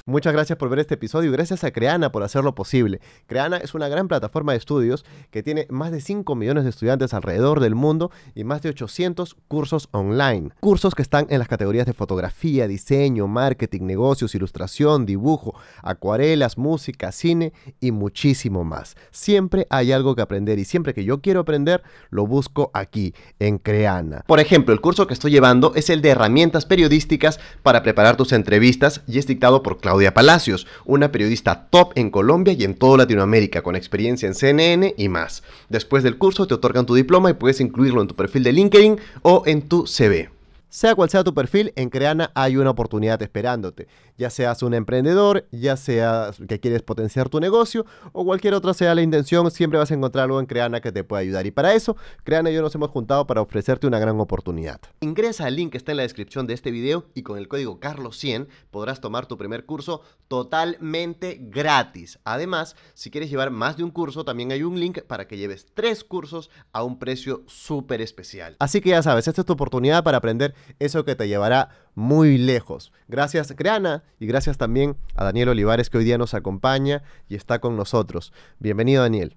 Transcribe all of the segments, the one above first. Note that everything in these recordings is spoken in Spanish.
Muchas gracias por ver este episodio y gracias a Creana por hacerlo posible. Creana es una gran plataforma de estudios que tiene más de 5 millones de estudiantes alrededor del mundo y más de 800 cursos online. Cursos que están en las categorías de fotografía, diseño, marketing, negocios, ilustración, dibujo, acuarelas, música, cine y muchísimo más. Siempre hay algo que aprender y siempre que yo quiero aprender, lo busco aquí, en Creana. Por ejemplo, el curso que estoy llevando es el de herramientas periodísticas para preparar tus entrevistas y es dictado por Claudia Palacios, una periodista top en Colombia y en toda Latinoamérica, con experiencia en CNN y más. Después del curso te otorgan tu diploma y puedes incluirlo en tu perfil de LinkedIn o en tu CV. Sea cual sea tu perfil, en Creana hay una oportunidad esperándote. Ya seas un emprendedor, ya seas que quieres potenciar tu negocio o cualquier otra sea la intención, siempre vas a encontrar algo en Creana que te pueda ayudar. Y para eso, Creana y yo nos hemos juntado para ofrecerte una gran oportunidad. Ingresa al link que está en la descripción de este video y con el código Carlos100 podrás tomar tu primer curso totalmente gratis. Además, si quieres llevar más de un curso, también hay un link para que lleves 3 cursos a un precio súper especial. Así que ya sabes, esta es tu oportunidad para aprender eso que te llevará muy lejos. Gracias Creana y gracias también a Daniel Olivares que hoy día nos acompaña y está con nosotros. Bienvenido Daniel.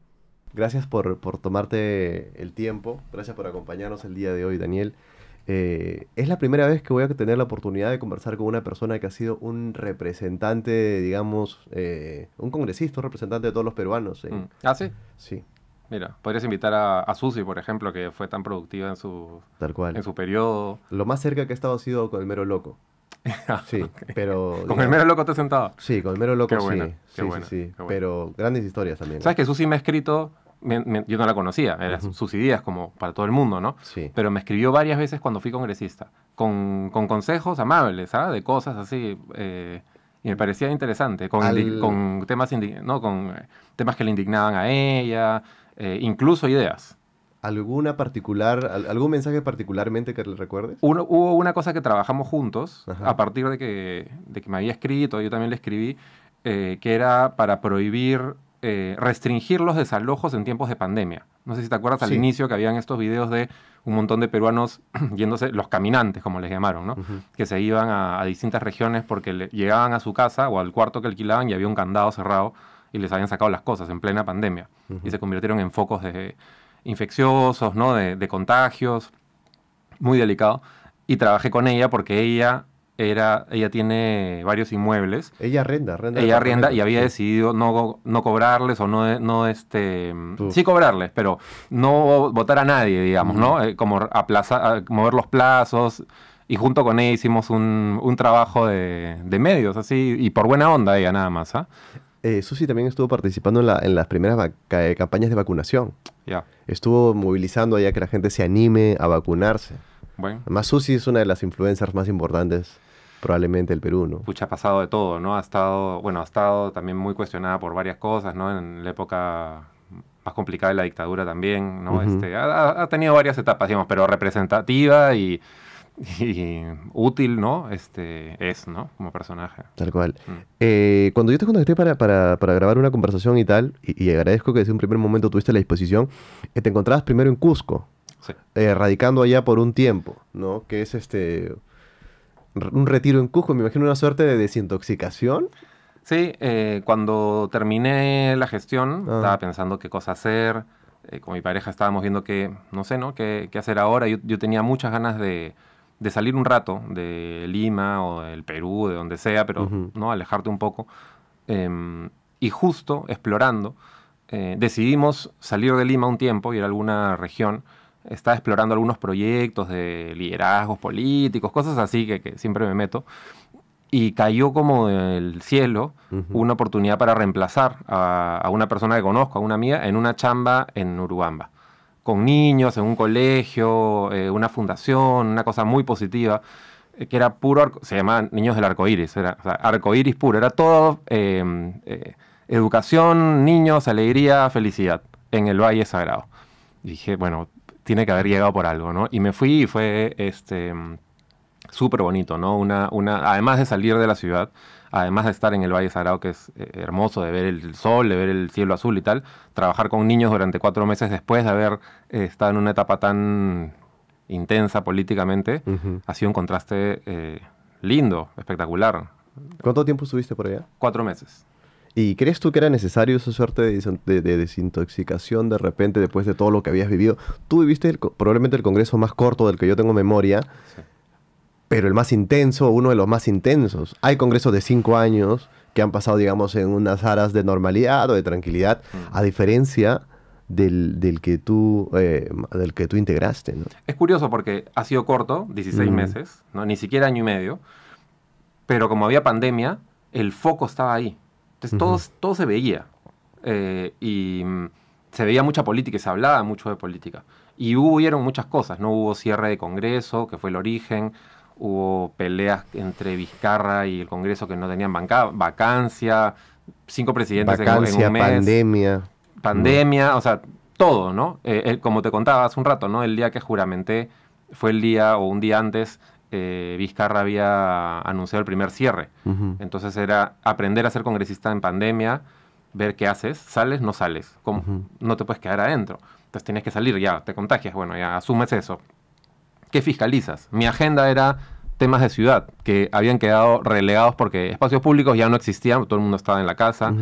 Gracias por tomarte el tiempo, gracias por acompañarnos el día de hoy Daniel. Es la primera vez que voy a tener la oportunidad de conversar con una persona que ha sido un representante, digamos, un congresista, un representante de todos los peruanos. ¿Ah, sí? Sí. Mira, podrías invitar a Susi, por ejemplo, que fue tan productiva Tal cual. en su periodo. Lo más cerca que he estado ha sido con el Mero Loco. Sí, Okay. pero... ¿Con digamos, el Mero Loco te has sentado? Sí, con el Mero Loco Qué buena, sí. qué Sí, buena, sí, sí. qué buena. Pero grandes historias también. ¿Sabes que Susi me ha escrito? Yo no la conocía, era Susi Díaz como para todo el mundo, ¿no? Sí. Pero me escribió varias veces cuando fui congresista, con consejos amables, ¿ah? De cosas así, y me parecía interesante, con temas, ¿no? Con temas que le indignaban a ella, incluso ideas. ¿Alguna particular, algún mensaje particularmente que le recuerdes? Hubo una cosa que trabajamos juntos, Ajá. a partir de que me había escrito, yo también le escribí, que era para prohibir, restringir los desalojos en tiempos de pandemia. No sé si te acuerdas al Sí. inicio que habían estos videos de un montón de peruanos yéndose, los caminantes, como les llamaron, ¿no? Que se iban a distintas regiones porque llegaban a su casa o al cuarto que alquilaban y había un candado cerrado y les habían sacado las cosas en plena pandemia. Y se convirtieron en focos de infecciosos, ¿no? De contagios, muy delicado. Y trabajé con ella porque ella tiene varios inmuebles. Ella arrenda Ella arrienda y había sí. decidido no cobrarles o Uf. sí cobrarles, pero no votar a nadie, digamos, ¿no? Como mover los plazos. Y junto con ella hicimos un trabajo de medios, así, y por buena onda ella nada más, ¿ah? Susi también estuvo participando en las primeras campañas de vacunación. Ya. Estuvo movilizando allá que la gente se anime a vacunarse. Bueno. Además, Susi es una de las influencers más importantes probablemente del Perú, ¿no? Pucha, ha pasado de todo, ¿no? Ha estado también muy cuestionada por varias cosas, ¿no? En la época más complicada de la dictadura también, ¿no? Ha tenido varias etapas, digamos, pero representativa y útil, ¿no? ¿no? Como personaje. Tal cual. Cuando yo te contacté para grabar una conversación y tal, y agradezco que desde un primer momento tuviste la disposición, te encontrabas primero en Cusco, Sí. radicando allá por un tiempo, ¿no? Que es un retiro en Cusco, me imagino una suerte de desintoxicación. Sí, cuando terminé la gestión, estaba pensando qué cosa hacer. Con mi pareja estábamos viendo no sé, ¿no? Qué hacer ahora. Yo tenía muchas ganas de salir un rato de Lima o del Perú, de donde sea, pero ¿no? Alejarte un poco. Y justo explorando, decidimos salir de Lima un tiempo, ir a alguna región. Estaba explorando algunos proyectos de liderazgos políticos, cosas así que siempre me meto. Y cayó como del cielo una oportunidad para reemplazar a una persona que conozco, a una amiga, en una chamba en Urubamba. Con niños, en un colegio, una fundación, una cosa muy positiva, que era puro, se llamaba Niños del Arcoíris, o sea, arcoíris puro, era todo educación, niños, alegría, felicidad, en el Valle Sagrado. Y dije, bueno, tiene que haber llegado por algo, ¿no? Y me fui y fue súper bonito, ¿no? Además de salir de la ciudad, además de estar en el Valle Sagrado, que es hermoso, de ver el sol, de ver el cielo azul y tal, trabajar con niños durante 4 meses después de haber estado en una etapa tan intensa políticamente, ha sido un contraste lindo, espectacular. ¿Cuánto tiempo estuviste por allá? 4 meses. ¿Y crees tú que era necesario esa suerte de desintoxicación de repente después de todo lo que habías vivido? Tú viviste probablemente el congreso más corto del que yo tengo memoria, Sí. pero el más intenso, uno de los más intensos. Hay congresos de 5 años que han pasado, digamos, en unas aras de normalidad o de tranquilidad, a diferencia del que tú integraste, ¿no? Es curioso porque ha sido corto, 16 meses, ¿no? Ni siquiera año y medio, pero como había pandemia, el foco estaba ahí. Entonces todo se veía. Se veía mucha política y se hablaba mucho de política. Y hubieron muchas cosas, ¿no? Hubo cierre de Congreso, que fue el origen. Hubo peleas entre Vizcarra y el Congreso que no tenían vacancia. 5 presidentes en un mes. Pandemia, o sea, todo, ¿no? Como te contaba hace un rato, ¿no? El día que juramenté fue el día o un día antes Vizcarra había anunciado el primer cierre. Entonces era aprender a ser congresista en pandemia, ver qué haces, sales, no sales, no te puedes quedar adentro. Entonces tienes que salir, ya, te contagias, bueno, ya asumes eso. ¿Qué fiscalizas? Mi agenda era temas de ciudad, que habían quedado relegados porque espacios públicos ya no existían, todo el mundo estaba en la casa.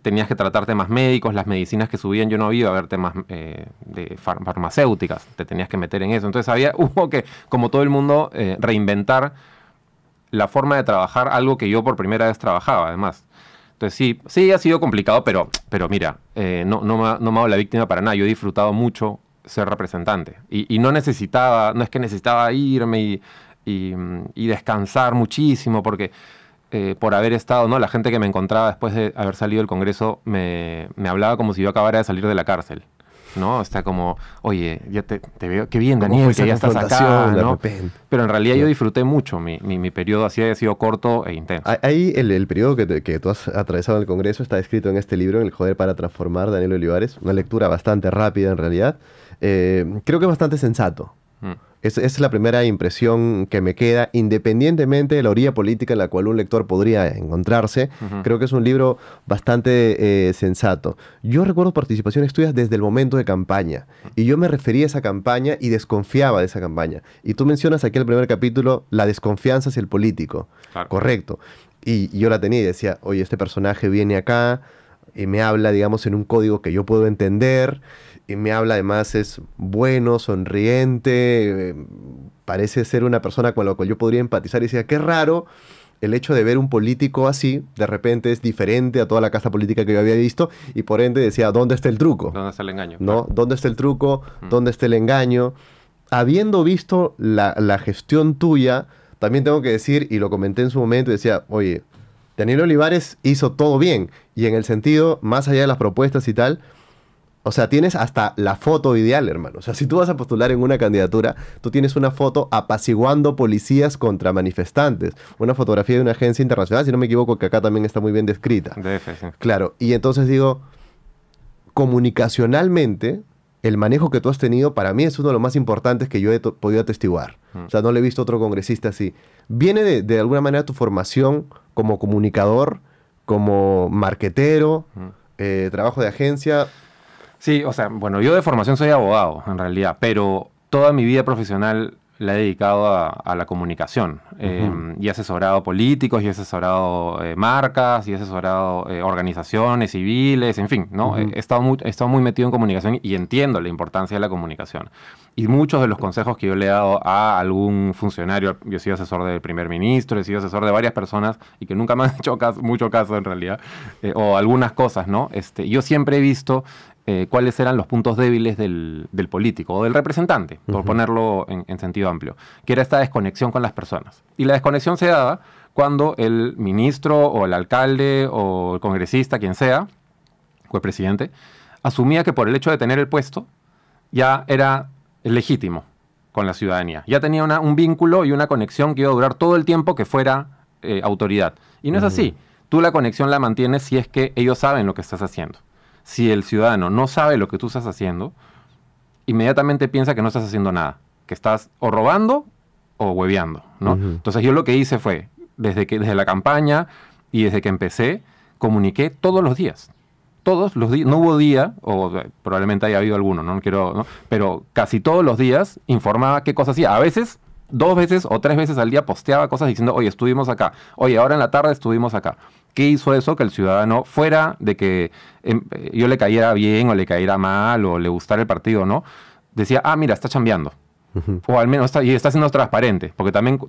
Tenías que tratar temas médicos, las medicinas que subían, yo no iba a ver temas de farmacéuticas, te tenías que meter en eso. Entonces hubo que, como todo el mundo, reinventar la forma de trabajar, algo que yo por primera vez trabajaba, además. Entonces sí ha sido complicado, pero mira, no me hago la víctima para nada. Yo he disfrutado mucho ser representante y no es que necesitaba irme y descansar muchísimo, porque por haber estado, ¿no? La gente que me encontraba después de haber salido del Congreso me hablaba como si yo acabara de salir de la cárcel, ¿no? Está como, oye, ya te veo, qué bien, Daniel, que ya estás acá, ¿no? Pero en realidad yo disfruté mucho mi periodo, así ha sido corto e intenso. Ahí el periodo que tú has atravesado en el Congreso está escrito en este libro, El Joder para Transformar, Daniel Olivares. Una lectura bastante rápida, en realidad. Creo que es bastante sensato. Esa es la primera impresión que me queda, independientemente de la orilla política en la cual un lector podría encontrarse. Creo que es un libro bastante sensato. Yo recuerdo participaciones tuyas desde el momento de campaña, y yo me refería a esa campaña y desconfiaba de esa campaña. Y tú mencionas aquí en el primer capítulo la desconfianza hacia el político. Claro. Correcto. Y yo la tenía y decía, oye, este personaje viene acá y me habla, digamos, en un código que yo puedo entender. Y me habla, además, es bueno, sonriente, parece ser una persona con la cual yo podría empatizar. Y decía, qué raro el hecho de ver un político así, de repente es diferente a toda la casta política que yo había visto, y por ende decía, ¿dónde está el truco? ¿Dónde está el engaño? ¿No? ¿Dónde está el truco? ¿Dónde está el engaño? Habiendo visto la gestión tuya, también tengo que decir, y lo comenté en su momento, y decía, oye, Daniel Olivares hizo todo bien, y en el sentido, más allá de las propuestas y tal, o sea, tienes hasta la foto ideal, hermano. O sea, si tú vas a postular en una candidatura, tú tienes una foto apaciguando policías contra manifestantes. Una fotografía de una agencia internacional, si no me equivoco, que acá también está muy bien descrita. DF, sí. Claro, y entonces digo, comunicacionalmente, el manejo que tú has tenido, para mí es uno de los más importantes que yo he podido atestiguar. O sea, no le he visto otro congresista así. ¿Viene de alguna manera tu formación como comunicador, como marquetero, trabajo de agencia? Sí, o sea, bueno, yo de formación soy abogado, en realidad, pero toda mi vida profesional la he dedicado a la comunicación. Y he asesorado políticos, y he asesorado marcas, y he asesorado organizaciones civiles, en fin, ¿no? He estado muy metido en comunicación y entiendo la importancia de la comunicación. Y muchos de los consejos que yo le he dado a algún funcionario, yo he sido asesor del primer ministro, he sido asesor de varias personas y que nunca me han hecho mucho caso en realidad, o algunas cosas, ¿no? Yo siempre he visto cuáles eran los puntos débiles del político o del representante, por ponerlo en sentido amplio, que era esta desconexión con las personas. Y la desconexión se daba cuando el ministro o el alcalde o el congresista, quien sea, o el presidente, asumía que por el hecho de tener el puesto ya era legítimo con la ciudadanía. Ya tenía un vínculo y una conexión que iba a durar todo el tiempo que fuera autoridad. Y no es así. Tú la conexión la mantienes si es que ellos saben lo que estás haciendo. Si el ciudadano no sabe lo que tú estás haciendo, inmediatamente piensa que no estás haciendo nada, que estás o robando o hueveando, ¿no? Entonces yo lo que hice fue, desde la campaña y desde que empecé, comuniqué todos los días. Todos los días, no hubo día, o probablemente haya habido alguno, no quiero, ¿no? Pero casi todos los días informaba qué cosas hacía. A veces 2 veces o 3 veces al día posteaba cosas diciendo, oye, estuvimos acá, oye, ahora en la tarde estuvimos acá. ¿Qué hizo eso? Que el ciudadano, fuera de que yo le cayera bien o le cayera mal o le gustara el partido, ¿no? Decía, mira, está chambeando. O al menos está siendo transparente. Porque también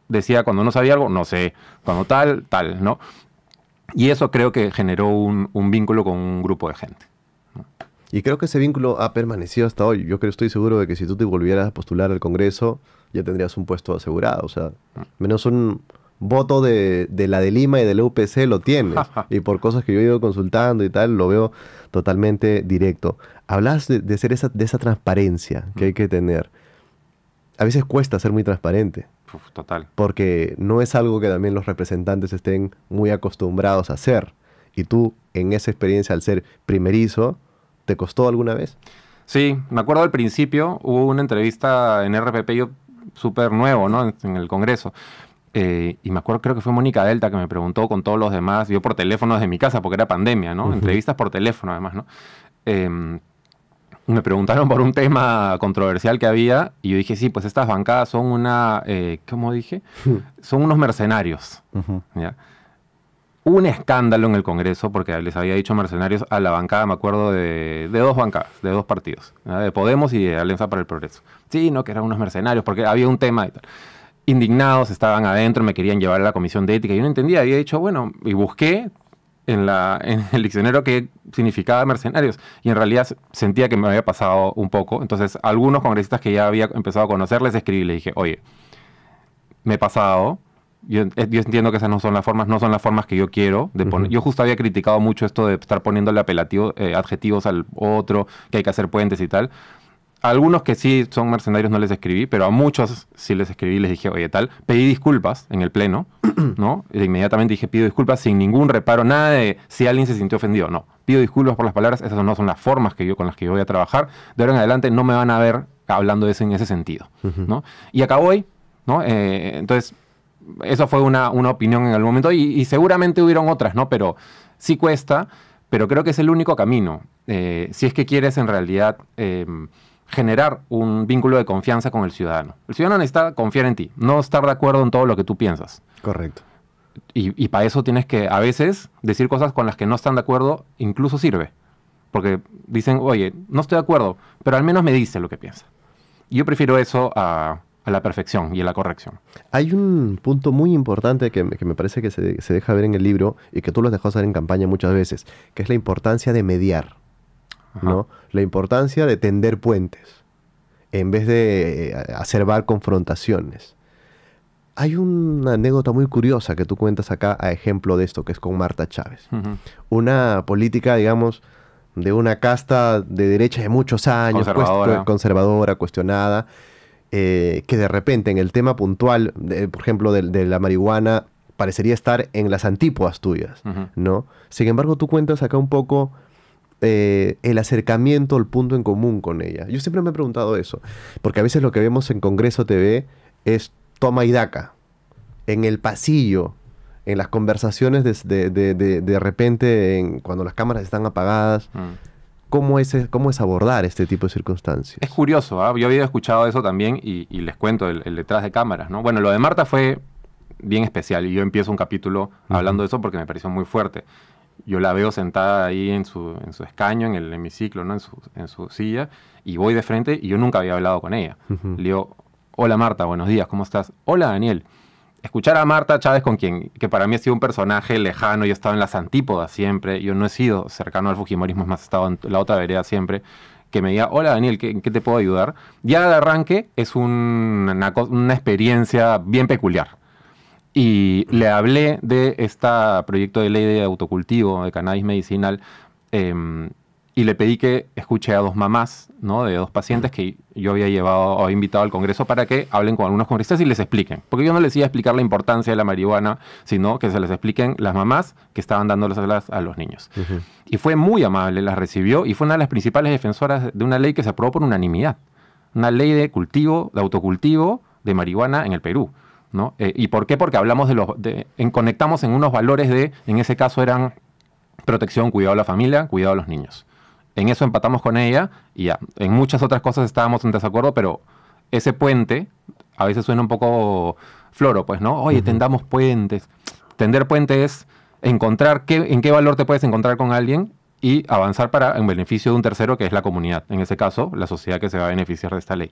decía, cuando no sabía algo, no sé. Cuando tal, ¿no? Y eso creo que generó un vínculo con un grupo de gente, ¿no? Y creo que ese vínculo ha permanecido hasta hoy. Estoy seguro de que si tú te volvieras a postular al Congreso, ya tendrías un puesto asegurado. O sea, menos un voto de la de Lima y de la UPC lo tienes. Y por cosas que yo he ido consultando y tal, lo veo totalmente directo. Hablas de esa transparencia que hay que tener. A veces cuesta ser muy transparente. Total. Porque no es algo que también los representantes estén muy acostumbrados a hacer. Y tú, en esa experiencia, al ser primerizo, ¿te costó alguna vez? Sí, me acuerdo al principio, hubo una entrevista en RPP, yo súper nuevo, ¿no? En el Congreso. Y me acuerdo, creo que fue Mónica Delta que me preguntó con todos los demás, yo por teléfono desde mi casa, porque era pandemia, ¿no? Entrevistas por teléfono, además, ¿no? Me preguntaron por un tema controversial que había, y yo dije, sí, pues estas bancadas son ¿cómo dije? Son unos mercenarios, ¿ya? Hubo un escándalo en el Congreso, porque les había dicho mercenarios a la bancada, me acuerdo, de 2 bancadas, de 2 partidos, ¿ya? De Podemos y de Alianza para el Progreso. Sí, no, que eran unos mercenarios, porque había un tema y tal. Indignados, estaban adentro, me querían llevar a la comisión de ética. Yo no entendía, había dicho, bueno, y busqué en el diccionario qué significaba mercenarios. Y en realidad sentía que me había pasado un poco. Entonces, algunos congresistas que ya había empezado a conocer, les escribí y les dije, oye, me he pasado. Yo entiendo que esas no son las formas que yo quiero de poner. Yo justo había criticado mucho esto de estar poniéndole adjetivos al otro, que hay que hacer puentes y tal. A algunos que sí son mercenarios no les escribí, pero a muchos sí les escribí y les dije, oye, tal. Pedí disculpas en el pleno, ¿no? E inmediatamente dije, pido disculpas sin ningún reparo, nada de si alguien se sintió ofendido. No, pido disculpas por las palabras, esas no son las formas con las que yo voy a trabajar. De ahora en adelante no me van a ver hablando en ese sentido, ¿no? Y acabó ahí, ¿no? Entonces, eso fue una opinión en algún momento y seguramente hubieron otras, ¿no? Pero sí cuesta, pero creo que es el único camino. Si es que quieres en realidad generar un vínculo de confianza con el ciudadano. El ciudadano necesita confiar en ti, no estar de acuerdo en todo lo que tú piensas. Correcto. Y para eso tienes que, a veces, decir cosas con las que no están de acuerdo, incluso sirve. Porque dicen, oye, no estoy de acuerdo, pero al menos me dice lo que piensa. Y yo prefiero eso a la perfección y a la corrección. Hay un punto muy importante que me parece que se deja ver en el libro y que tú lo has dejado hacer en campaña muchas veces, que es la importancia de mediar, ¿no? La importancia de tender puentes en vez de acervar confrontaciones. Hay una anécdota muy curiosa que tú cuentas acá a ejemplo de esto, que es con Marta Chávez. Una política, digamos, de una casta de derecha de muchos años, conservadora, cuestionada, que de repente en el tema puntual, por ejemplo, de la marihuana, parecería estar en las antípodas tuyas, ¿no? Sin embargo, tú cuentas acá un poco el acercamiento, el punto en común con ella. Yo siempre me he preguntado eso, porque a veces lo que vemos en Congreso TV es toma y daca, en el pasillo, en las conversaciones de repente, cuando las cámaras están apagadas. ¿Cómo es abordar este tipo de circunstancias? Es curioso, ¿eh? Yo había escuchado eso también y les cuento el detrás de cámaras, ¿no? Bueno, lo de Marta fue bien especial y yo empiezo un capítulo hablando de eso porque me pareció muy fuerte. Yo la veo sentada ahí en su escaño, en el hemiciclo, ¿no? En su silla, y voy de frente y yo nunca había hablado con ella. Le digo, hola Marta, buenos días, ¿cómo estás? Hola Daniel. Escuchar a Marta Chávez, que para mí ha sido un personaje lejano, yo he estado en las antípodas siempre, yo no he sido cercano al fujimorismo, más he estado en la otra vereda siempre, que me diga, hola Daniel, ¿en qué te puedo ayudar? Ya de arranque es una experiencia bien peculiar. Y le hablé de este proyecto de ley de autocultivo de cannabis medicinal y le pedí que escuche a 2 mamás, ¿no? De 2 pacientes que yo había invitado al Congreso para que hablen con algunos congresistas y les expliquen. Porque yo no les iba a explicar la importancia de la marihuana, sino que se les expliquen las mamás que estaban dándoles a los niños. Y fue muy amable, las recibió y fue una de las principales defensoras de una ley que se aprobó por unanimidad. Una ley de autocultivo de marihuana en el Perú, ¿no? ¿Y por qué? Porque hablamos conectamos en unos valores en ese caso eran protección, cuidado de la familia, cuidado de los niños. En eso empatamos con ella y ya. En muchas otras cosas estábamos en desacuerdo, pero ese puente a veces suena un poco floro, pues, ¿no? Oye, tendamos puentes. Tender puentes es encontrar en qué valor te puedes encontrar con alguien y avanzar en beneficio de un tercero, que es la comunidad. En ese caso, la sociedad que se va a beneficiar de esta ley.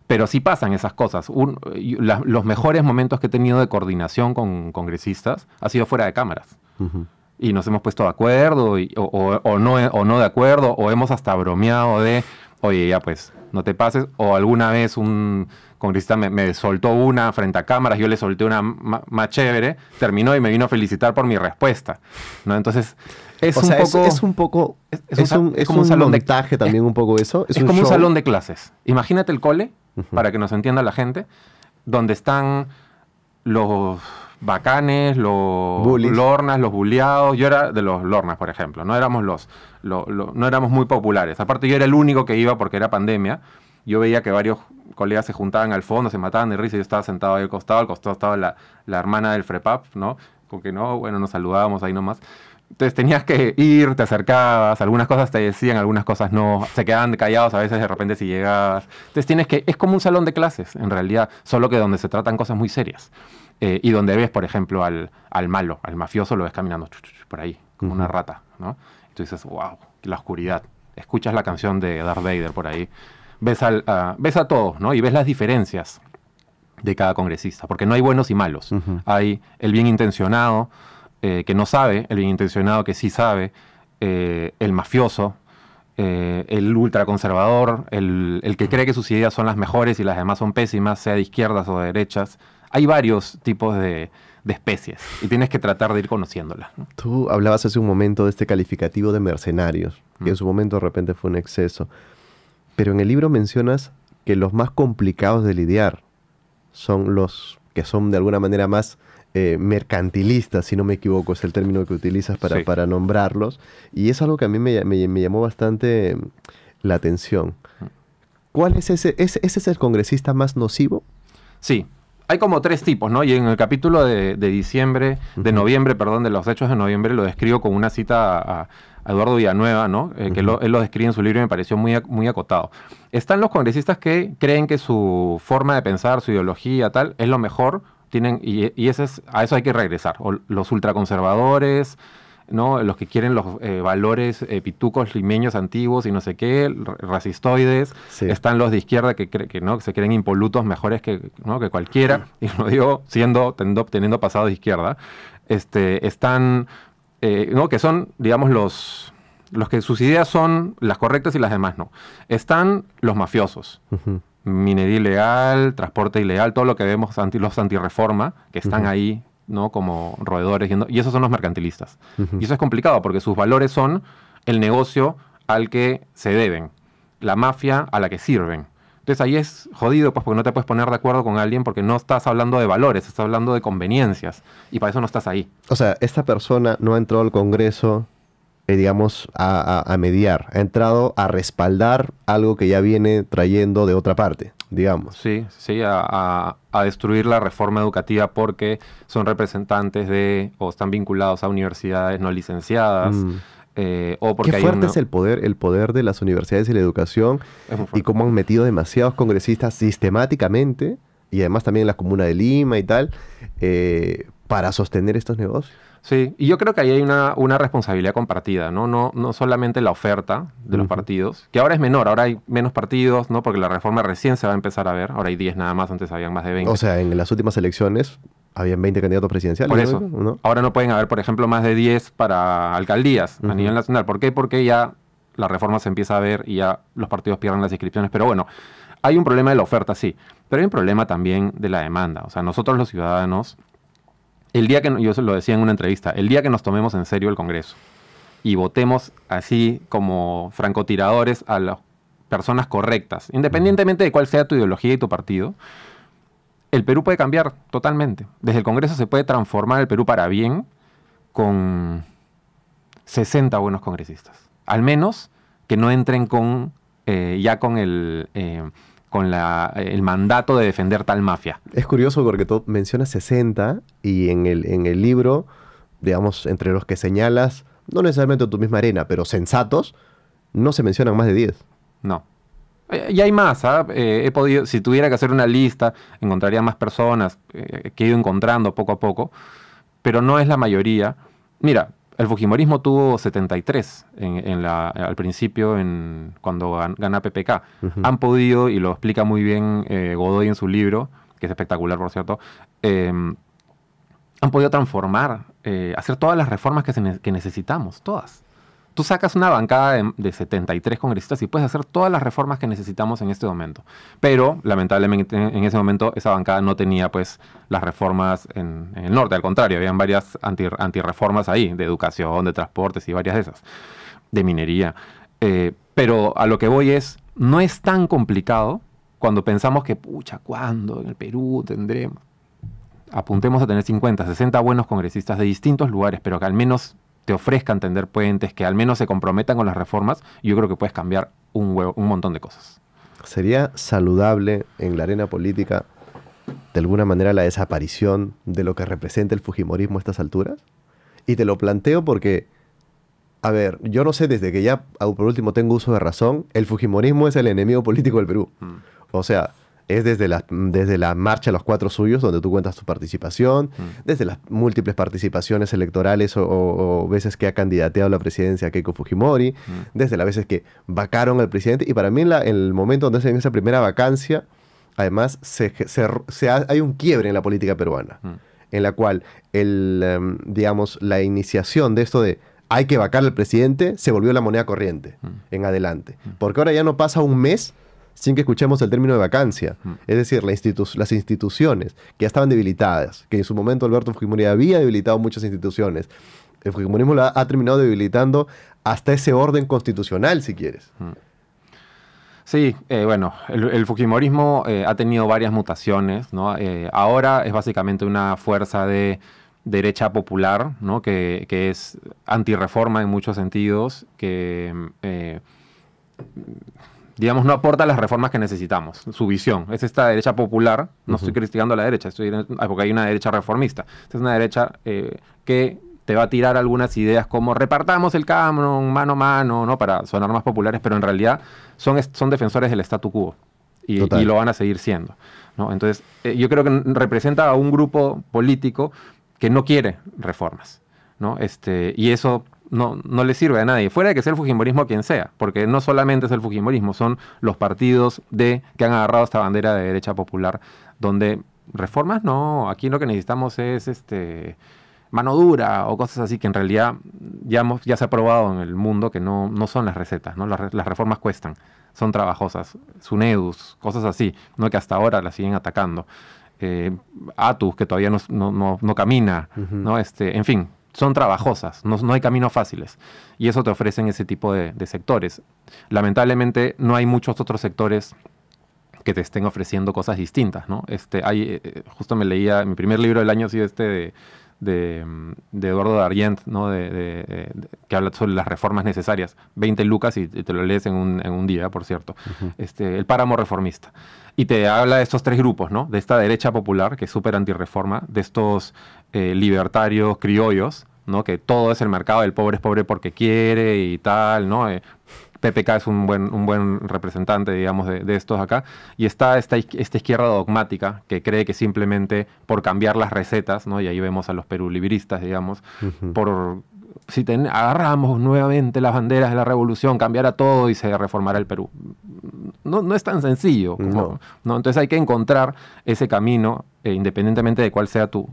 Pero sí pasan esas cosas. Los mejores momentos que he tenido de coordinación con congresistas ha sido fuera de cámaras. Y nos hemos puesto de acuerdo, o no de acuerdo, o hemos hasta bromeado de, oye, ya pues, no te pases. O alguna vez un congresista me soltó una frente a cámaras, yo le solté una más chévere, terminó y me vino a felicitar por mi respuesta, ¿no? Entonces, es como un salón montaje también un poco eso. Es como un salón de clases. Imagínate el cole, para que nos entienda la gente, donde están los bacanes, los lornas, los buleados. Yo era de los lornas, por ejemplo. No éramos no éramos muy populares. Aparte, yo era el único que iba porque era pandemia. Yo veía que varios colegas se juntaban al fondo, se mataban de risa y yo estaba sentado ahí al costado estaba la hermana del FREPAP, ¿no? Porque no, bueno, nos saludábamos ahí nomás. Entonces tenías que ir, te acercabas, algunas cosas te decían, algunas cosas no, se quedaban callados a veces de repente si llegabas. Entonces es como un salón de clases, en realidad, solo que donde se tratan cosas muy serias. Y donde ves, por ejemplo, al malo, al mafioso, lo ves caminando por ahí, como una rata, ¿no? Y tú dices, wow, la oscuridad. Escuchas la canción de Darth Vader por ahí. Ves a todos, ¿no? Y ves las diferencias de cada congresista, porque no hay buenos y malos. Hay el bien intencionado, que no sabe, el bien intencionado que sí sabe, el mafioso, el ultraconservador, el que cree que sus ideas son las mejores y las demás son pésimas, sea de izquierdas o de derechas. Hay varios tipos de especies y tienes que tratar de ir conociéndolas, ¿no? Tú hablabas hace un momento de este calificativo de mercenarios, que en su momento de repente fue un exceso. Pero en el libro mencionas que los más complicados de lidiar son los que son de alguna manera más mercantilistas, si no me equivoco, es el término que utilizas para nombrarlos. Y es algo que a mí me llamó bastante la atención. ¿Cuál es ese? ¿Ese es el congresista más nocivo? Sí. Hay como 3 tipos, ¿no? Y en el capítulo de noviembre, de los hechos de noviembre, lo describo con una cita a Eduardo Villanueva, ¿no? Que él lo describe en su libro y me pareció muy acotado. Están los congresistas que creen que su forma de pensar, su ideología, tal, es lo mejor, y a eso hay que regresar. O los ultraconservadores, ¿no? Los que quieren los valores pitucos limeños antiguos y no sé qué, racistoides. Sí. Están los de izquierda que se creen impolutos mejores que cualquiera, y lo digo teniendo pasado de izquierda. Están, que son, digamos, los que sus ideas son las correctas y las demás no. Están los mafiosos. Minería ilegal, transporte ilegal, todo lo que vemos los antirreforma, que están ahí, ¿no? Como roedores, y esos son los mercantilistas. Y eso es complicado porque sus valores son el negocio al que se deben, la mafia a la que sirven. Entonces ahí es jodido, pues, porque no te puedes poner de acuerdo con alguien porque no estás hablando de valores, estás hablando de conveniencias, y para eso no estás ahí. O sea, esta persona no ha entrado al Congreso, digamos, a mediar, ha entrado a respaldar algo que ya viene trayendo de otra parte, digamos. Sí, a destruir la reforma educativa porque son representantes o están vinculados a universidades no licenciadas. O porque qué fuerte es el poder de las universidades y la educación, y cómo han metido demasiados congresistas sistemáticamente, y además también en la Comuna de Lima y tal, para sostener estos negocios. Sí, y yo creo que ahí hay una responsabilidad compartida, ¿no? No solamente la oferta de los partidos, que ahora es menor, ahora hay menos partidos, ¿no? Porque la reforma recién se va a empezar a ver, ahora hay 10 nada más, antes habían más de 20. O sea, en las últimas elecciones habían 20 candidatos presidenciales. Por eso, ¿no? Ahora no pueden haber, por ejemplo, más de 10 para alcaldías a nivel nacional. ¿Por qué? Porque ya la reforma se empieza a ver y ya los partidos pierden las inscripciones. Pero bueno, hay un problema de la oferta, sí, pero hay un problema también de la demanda. O sea, nosotros los ciudadanos, el día que, yo se lo decía en una entrevista, el día que nos tomemos en serio el Congreso y votemos así como francotiradores a las personas correctas, independientemente de cuál sea tu ideología y tu partido, el Perú puede cambiar totalmente. Desde el Congreso se puede transformar el Perú para bien con 60 buenos congresistas. Al menos que no entren con el mandato de defender tal mafia. Es curioso porque tú mencionas 60 y en el libro, digamos, entre los que señalas, no necesariamente en tu misma arena, pero sensatos, no se mencionan más de 10. No. Y hay más, ¿ah? He podido, si tuviera que hacer una lista, encontraría más personas que he ido encontrando poco a poco, pero no es la mayoría. Mira, el fujimorismo tuvo 73 al principio, cuando gana PPK. Han podido, y lo explica muy bien Godoy en su libro, que es espectacular, por cierto, han podido transformar, hacer todas las reformas que necesitamos, todas. Tú sacas una bancada de 73 congresistas y puedes hacer todas las reformas que necesitamos en este momento. Pero, lamentablemente, en ese momento esa bancada no tenía pues las reformas en el norte. Al contrario, habían varias antirreformas ahí, de educación, de transportes y varias de esas, de minería. Pero a lo que voy no es tan complicado cuando pensamos que, pucha, ¿cuándo en el Perú tendremos? Apuntemos a tener 50, 60 buenos congresistas de distintos lugares, pero que al menos te ofrezcan tender puentes, que al menos se comprometan con las reformas, y yo creo que puedes cambiar un montón de cosas. ¿Sería saludable en la arena política, de alguna manera, la desaparición de lo que representa el fujimorismo a estas alturas? Y te lo planteo porque, a ver, yo no sé, desde que ya, por último, tengo uso de razón, el fujimorismo es el enemigo político del Perú. O sea, es desde la marcha de los 4 suyos, donde tú cuentas tu participación, desde las múltiples participaciones electorales o veces que ha candidateado a la presidencia Keiko Fujimori, desde las veces que vacaron al presidente. Y para mí, en el momento donde en esa primera vacancia, además, hay un quiebre en la política peruana, en la cual digamos, la iniciación de esto de hay que vacar al presidente se volvió la moneda corriente en adelante. Porque ahora ya no pasa un mes sin que escuchemos el término de vacancia. Es decir, las instituciones que ya estaban debilitadas, que en su momento Alberto Fujimori había debilitado muchas instituciones, el fujimorismo ha terminado debilitando hasta ese orden constitucional, si quieres. Sí, bueno, el fujimorismo ha tenido varias mutaciones, ¿no? Ahora es básicamente una fuerza de derecha popular, ¿no? que es antirreforma en muchos sentidos, que digamos, no aporta las reformas que necesitamos. Su visión es esta derecha popular. No estoy criticando a la derecha, porque hay una derecha reformista. Es una derecha que te va a tirar algunas ideas como repartamos el canon mano a mano, ¿no? Para sonar más populares, pero en realidad son defensores del statu quo y lo van a seguir siendo, ¿no? Entonces, yo creo que representa a un grupo político que no quiere reformas, ¿no? Y eso no le sirve a nadie, fuera de que sea el fujimorismo quien sea, porque no solamente es el fujimorismo, son los partidos que han agarrado esta bandera de derecha popular, donde reformas no, aquí lo que necesitamos es mano dura o cosas así, que en realidad ya se ha probado en el mundo que no son las recetas, ¿no? Las reformas cuestan, son trabajosas, SUNEDUS, cosas así, ¿no? Que hasta ahora las siguen atacando. ATUS, que todavía no camina, ¿no? En fin, son trabajosas, no hay caminos fáciles, y eso te ofrecen ese tipo de sectores. Lamentablemente no hay muchos otros sectores que te estén ofreciendo cosas distintas, ¿no? Justo me leía, mi primer libro del año ha sido de Eduardo Darient, ¿no? Que habla sobre las reformas necesarias, 20 lucas y te lo lees en un día, por cierto. El páramo reformista. Y te habla de estos 3 grupos, ¿no? De esta derecha popular, que es súper antirreforma, de estos libertarios criollos, ¿no? Que todo es el mercado, el pobre es pobre porque quiere y tal, ¿no? PPK es un buen representante, digamos, de estos acá. Y está esta izquierda dogmática que cree que simplemente por cambiar las recetas, ¿no? Y ahí vemos a los perulibristas, digamos, si agarramos nuevamente las banderas de la revolución, cambiara todo y se reformará el Perú. No es tan sencillo. ¿No? Entonces hay que encontrar ese camino, independientemente de cuál sea tu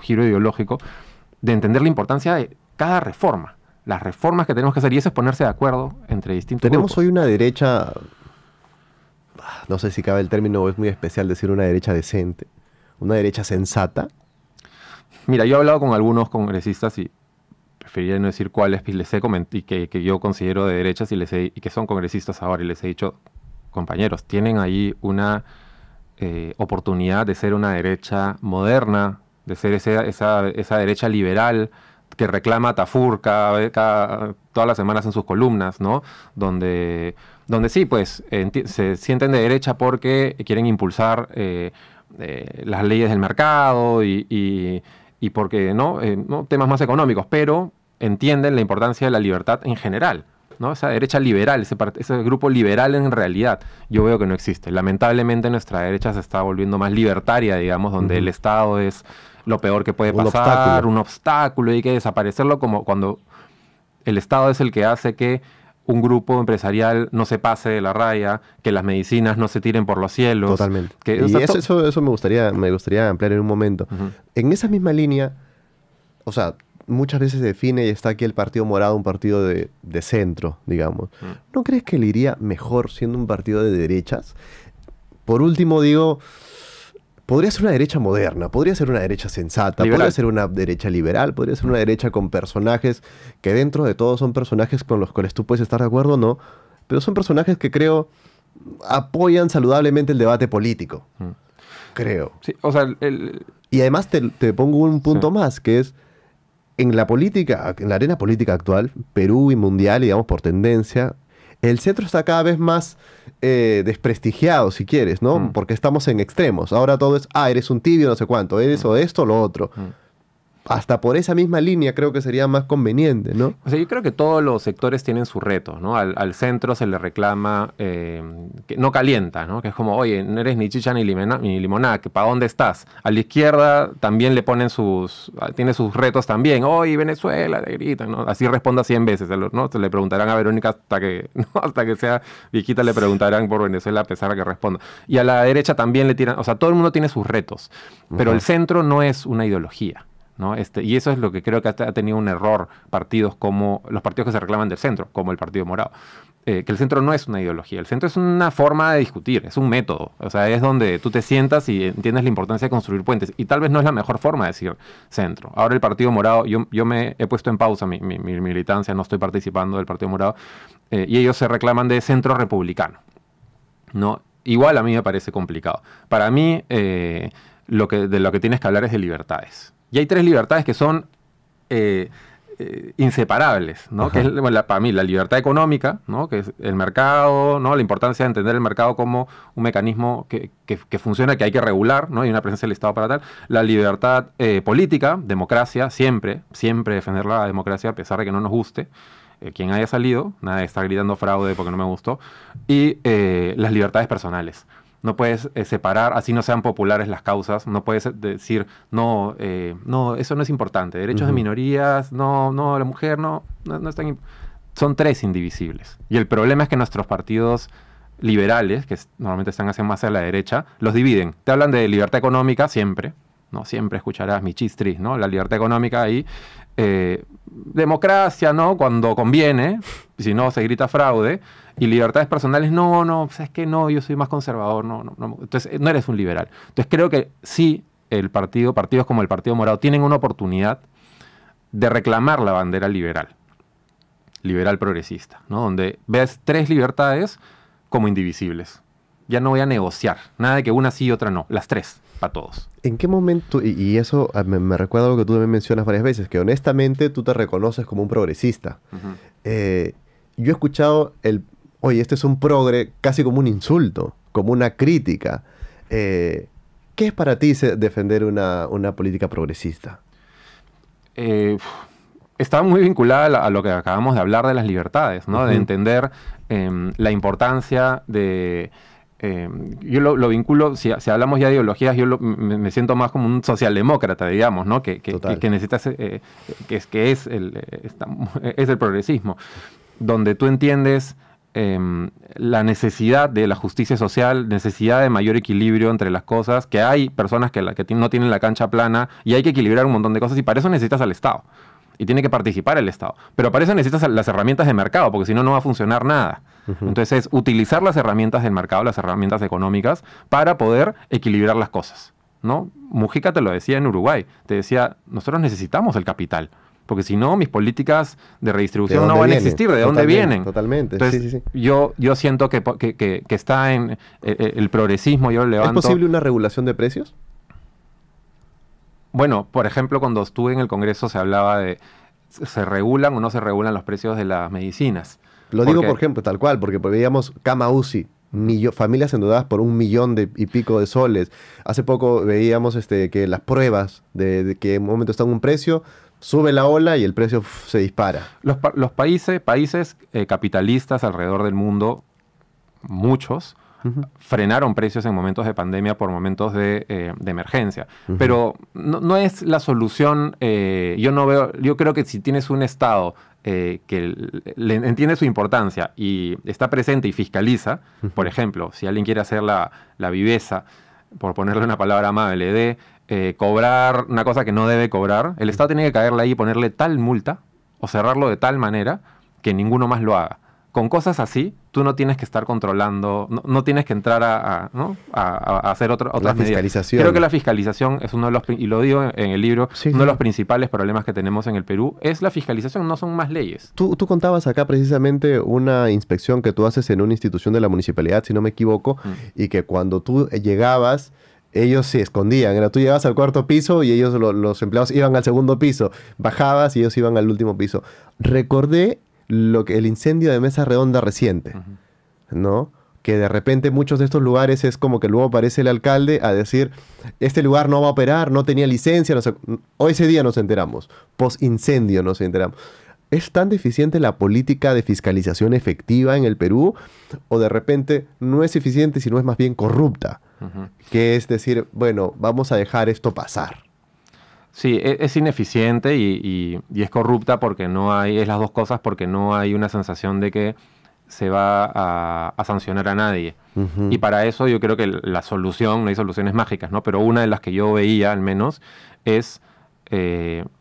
giro ideológico, de entender la importancia de cada reforma. Las reformas que tenemos que hacer, y eso es ponerse de acuerdo entre distintos Tenemos grupos. Hoy una derecha, no sé si cabe el término, es muy especial decir una derecha decente, una derecha sensata. Mira, yo he hablado con algunos congresistas y preferiría no decir cuáles, y les he comentado, y que yo considero de derechas y que son congresistas ahora, y les he dicho, compañeros, tienen ahí una oportunidad de ser una derecha moderna, de ser esa derecha liberal que reclama a Tafur todas las semanas en sus columnas, ¿no? Donde sí, pues, se sienten de derecha porque quieren impulsar las leyes del mercado y porque, ¿no? Temas más económicos, pero entienden la importancia de la libertad en general, ¿no? Esa derecha liberal, ese grupo liberal en realidad, yo veo que no existe. Lamentablemente nuestra derecha se está volviendo más libertaria, digamos, donde el Estado es lo peor que puede pasar, un obstáculo, y hay que desaparecerlo, como cuando el Estado es el que hace que un grupo empresarial no se pase de la raya, que las medicinas no se tiren por los cielos. Totalmente. Y eso me gustaría ampliar en un momento. En esa misma línea, o sea, muchas veces se define y está aquí el Partido Morado, un partido de centro, digamos. ¿No crees que le iría mejor siendo un partido de derechas? Por último, digo, podría ser una derecha moderna, podría ser una derecha sensata, podría ser una derecha liberal, podría ser una derecha con personajes que dentro de todo son personajes con los cuales tú puedes estar de acuerdo o no, pero son personajes que creo apoyan saludablemente el debate político. Creo. Sí, o sea, y además te pongo un punto más, que es en la política, en la arena política actual, Perú y mundial, digamos por tendencia, el centro está cada vez más desprestigiado, si quieres, ¿no? Porque estamos en extremos. Ahora todo es, eres un tibio, no sé cuánto, eres o esto o lo otro. Hasta por esa misma línea creo que sería más conveniente, ¿no? O sea, yo creo que todos los sectores tienen su reto, ¿no? Al centro se le reclama que no calienta, ¿no? Que es como, oye, no eres ni chicha ni limonada, que ¿para dónde estás? A la izquierda también le ponen tiene sus retos también. Oye, Venezuela, te gritan, ¿no? Así responda 100 veces, ¿no? Se le preguntarán a Verónica hasta que sea viejita, le preguntarán por Venezuela a pesar de que responda. Y a la derecha también le tiran, o sea, todo el mundo tiene sus retos, pero el centro no es una ideología, ¿no? Y eso es lo que creo que ha tenido un error partidos como los partidos que se reclaman del centro, como el Partido Morado. Que el centro no es una ideología, el centro es una forma de discutir, es un método. O sea, es donde tú te sientas y entiendes la importancia de construir puentes. Y tal vez no es la mejor forma de decir centro. Ahora el Partido Morado, yo me he puesto en pausa mi militancia, no estoy participando del Partido Morado, y ellos se reclaman de centro republicano, ¿no? Igual a mí me parece complicado. Para mí, de lo que tienes que hablar es de libertades. Y hay 3 libertades que son inseparables, ¿no? Que es, para mí, la libertad económica, ¿no? Que es el mercado, ¿no? La importancia de entender el mercado como un mecanismo que funciona, que hay que regular, ¿no? Y una presencia del Estado para tal. La libertad política, democracia, siempre defender la democracia a pesar de que no nos guste. Quien haya salido, nada de estar gritando fraude porque no me gustó. Y las libertades personales. No puedes separar, así no sean populares las causas, no puedes decir, no, eso no es importante. Derechos de minorías, no, la mujer, no es tan son 3 indivisibles. Y el problema es que nuestros partidos liberales, que normalmente están más hacia la derecha, los dividen. Te hablan de libertad económica siempre, ¿no? Siempre escucharás mi chistris, ¿no? La libertad económica ahí. Democracia, ¿no? Cuando conviene, si no se grita fraude. Y libertades personales, no, es que no, yo soy más conservador, no. Entonces, no eres un liberal. Entonces, creo que sí, partidos como el Partido Morado, tienen una oportunidad de reclamar la bandera liberal progresista, ¿no? Donde ves 3 libertades como indivisibles. Ya no voy a negociar, nada de que una sí y otra no, las 3, para todos. ¿En qué momento, y eso me recuerda a lo que tú también mencionas varias veces, que honestamente tú te reconoces como un progresista? Yo he escuchado oye, este es un progre, casi como un insulto, como una crítica. ¿Qué es para ti defender una política progresista? Está muy vinculada a lo que acabamos de hablar de las libertades, ¿no? De entender la importancia de... yo lo vinculo, si hablamos ya de ideologías, yo me siento más como un socialdemócrata, digamos, ¿no? Que necesita que es el progresismo, donde tú entiendes la necesidad de la justicia social, necesidad de mayor equilibrio entre las cosas, que hay personas que no tienen la cancha plana y hay que equilibrar un montón de cosas y para eso necesitas al Estado. Y tiene que participar el Estado. Pero para eso necesitas las herramientas de mercado, porque si no, no va a funcionar nada. Entonces es utilizar las herramientas del mercado, las herramientas económicas, para poder equilibrar las cosas, ¿no? Mujica te lo decía en Uruguay. Te decía, nosotros necesitamos el capital. Porque si no, mis políticas de redistribución no van a existir. ¿De dónde vienen? Totalmente. Entonces, sí. Yo siento que está en el progresismo, yo lo levanto. ¿Es posible una regulación de precios? Bueno, por ejemplo, cuando estuve en el Congreso se hablaba de ¿se regulan o no se regulan los precios de las medicinas? Lo digo, por ejemplo, tal cual, porque veíamos cama UCI, familias endeudadas por 1 millón y pico de soles. Hace poco veíamos que las pruebas de que en un momento están en un precio, sube la ola y el precio se dispara. Los países capitalistas alrededor del mundo, muchos, frenaron precios en momentos de pandemia por momentos de emergencia. Pero no es la solución. Yo creo que si tienes un Estado que entiende su importancia y está presente y fiscaliza, por ejemplo, si alguien quiere hacer la viveza, por ponerle una palabra amable, de cobrar una cosa que no debe cobrar, el Estado tiene que caerle ahí y ponerle tal multa o cerrarlo de tal manera que ninguno más lo haga. Con cosas así, tú no tienes que estar controlando, no tienes que entrar a hacer otras medidas. Fiscalización. Creo que la fiscalización es uno de los, y lo digo en el libro, uno de los principales problemas que tenemos en el Perú es la fiscalización, no son más leyes. Tú contabas acá precisamente una inspección que tú haces en una institución de la municipalidad, si no me equivoco, y que cuando tú llegabas, ellos se escondían. Tú llegabas al cuarto piso y ellos, los empleados, iban al segundo piso. Bajabas y ellos iban al último piso. Recordé el incendio de Mesa Redonda reciente, ¿no? Que de repente muchos de estos lugares es como que luego aparece el alcalde a decir, este lugar no va a operar, no tenía licencia, no sé. Hoy ese día nos enteramos, post-incendio nos enteramos. ¿Es tan deficiente la política de fiscalización efectiva en el Perú? ¿O de repente no es eficiente, sino es más bien corrupta? Que es decir, bueno, vamos a dejar esto pasar. Sí, es ineficiente y es corrupta porque no hay, es las dos cosas, porque no hay una sensación de que se va a sancionar a nadie. Y para eso yo creo que la solución, no hay soluciones mágicas, ¿no? Pero una de las que yo veía al menos es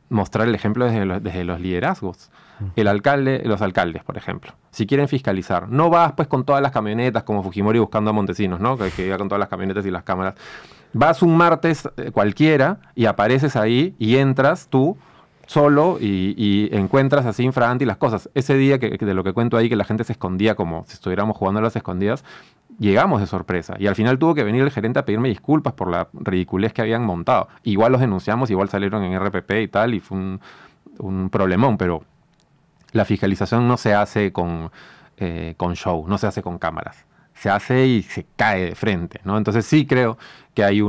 mostrar el ejemplo desde los liderazgos. Los alcaldes, por ejemplo, si quieren fiscalizar, no vas pues con todas las camionetas como Fujimori buscando a Montesinos, ¿no? Que iba con todas las camionetas y las cámaras. Vas un martes cualquiera y apareces ahí y entras tú solo y encuentras así infraganti las cosas. Ese día de lo que cuento ahí, que la gente se escondía como si estuviéramos jugando a las escondidas, llegamos de sorpresa. Y al final tuvo que venir el gerente a pedirme disculpas por la ridiculez que habían montado. Igual los denunciamos, igual salieron en RPP y tal, y fue un problemón, pero la fiscalización no se hace con show, no se hace con cámaras. Se hace y se cae de frente, ¿no? Entonces sí creo que hay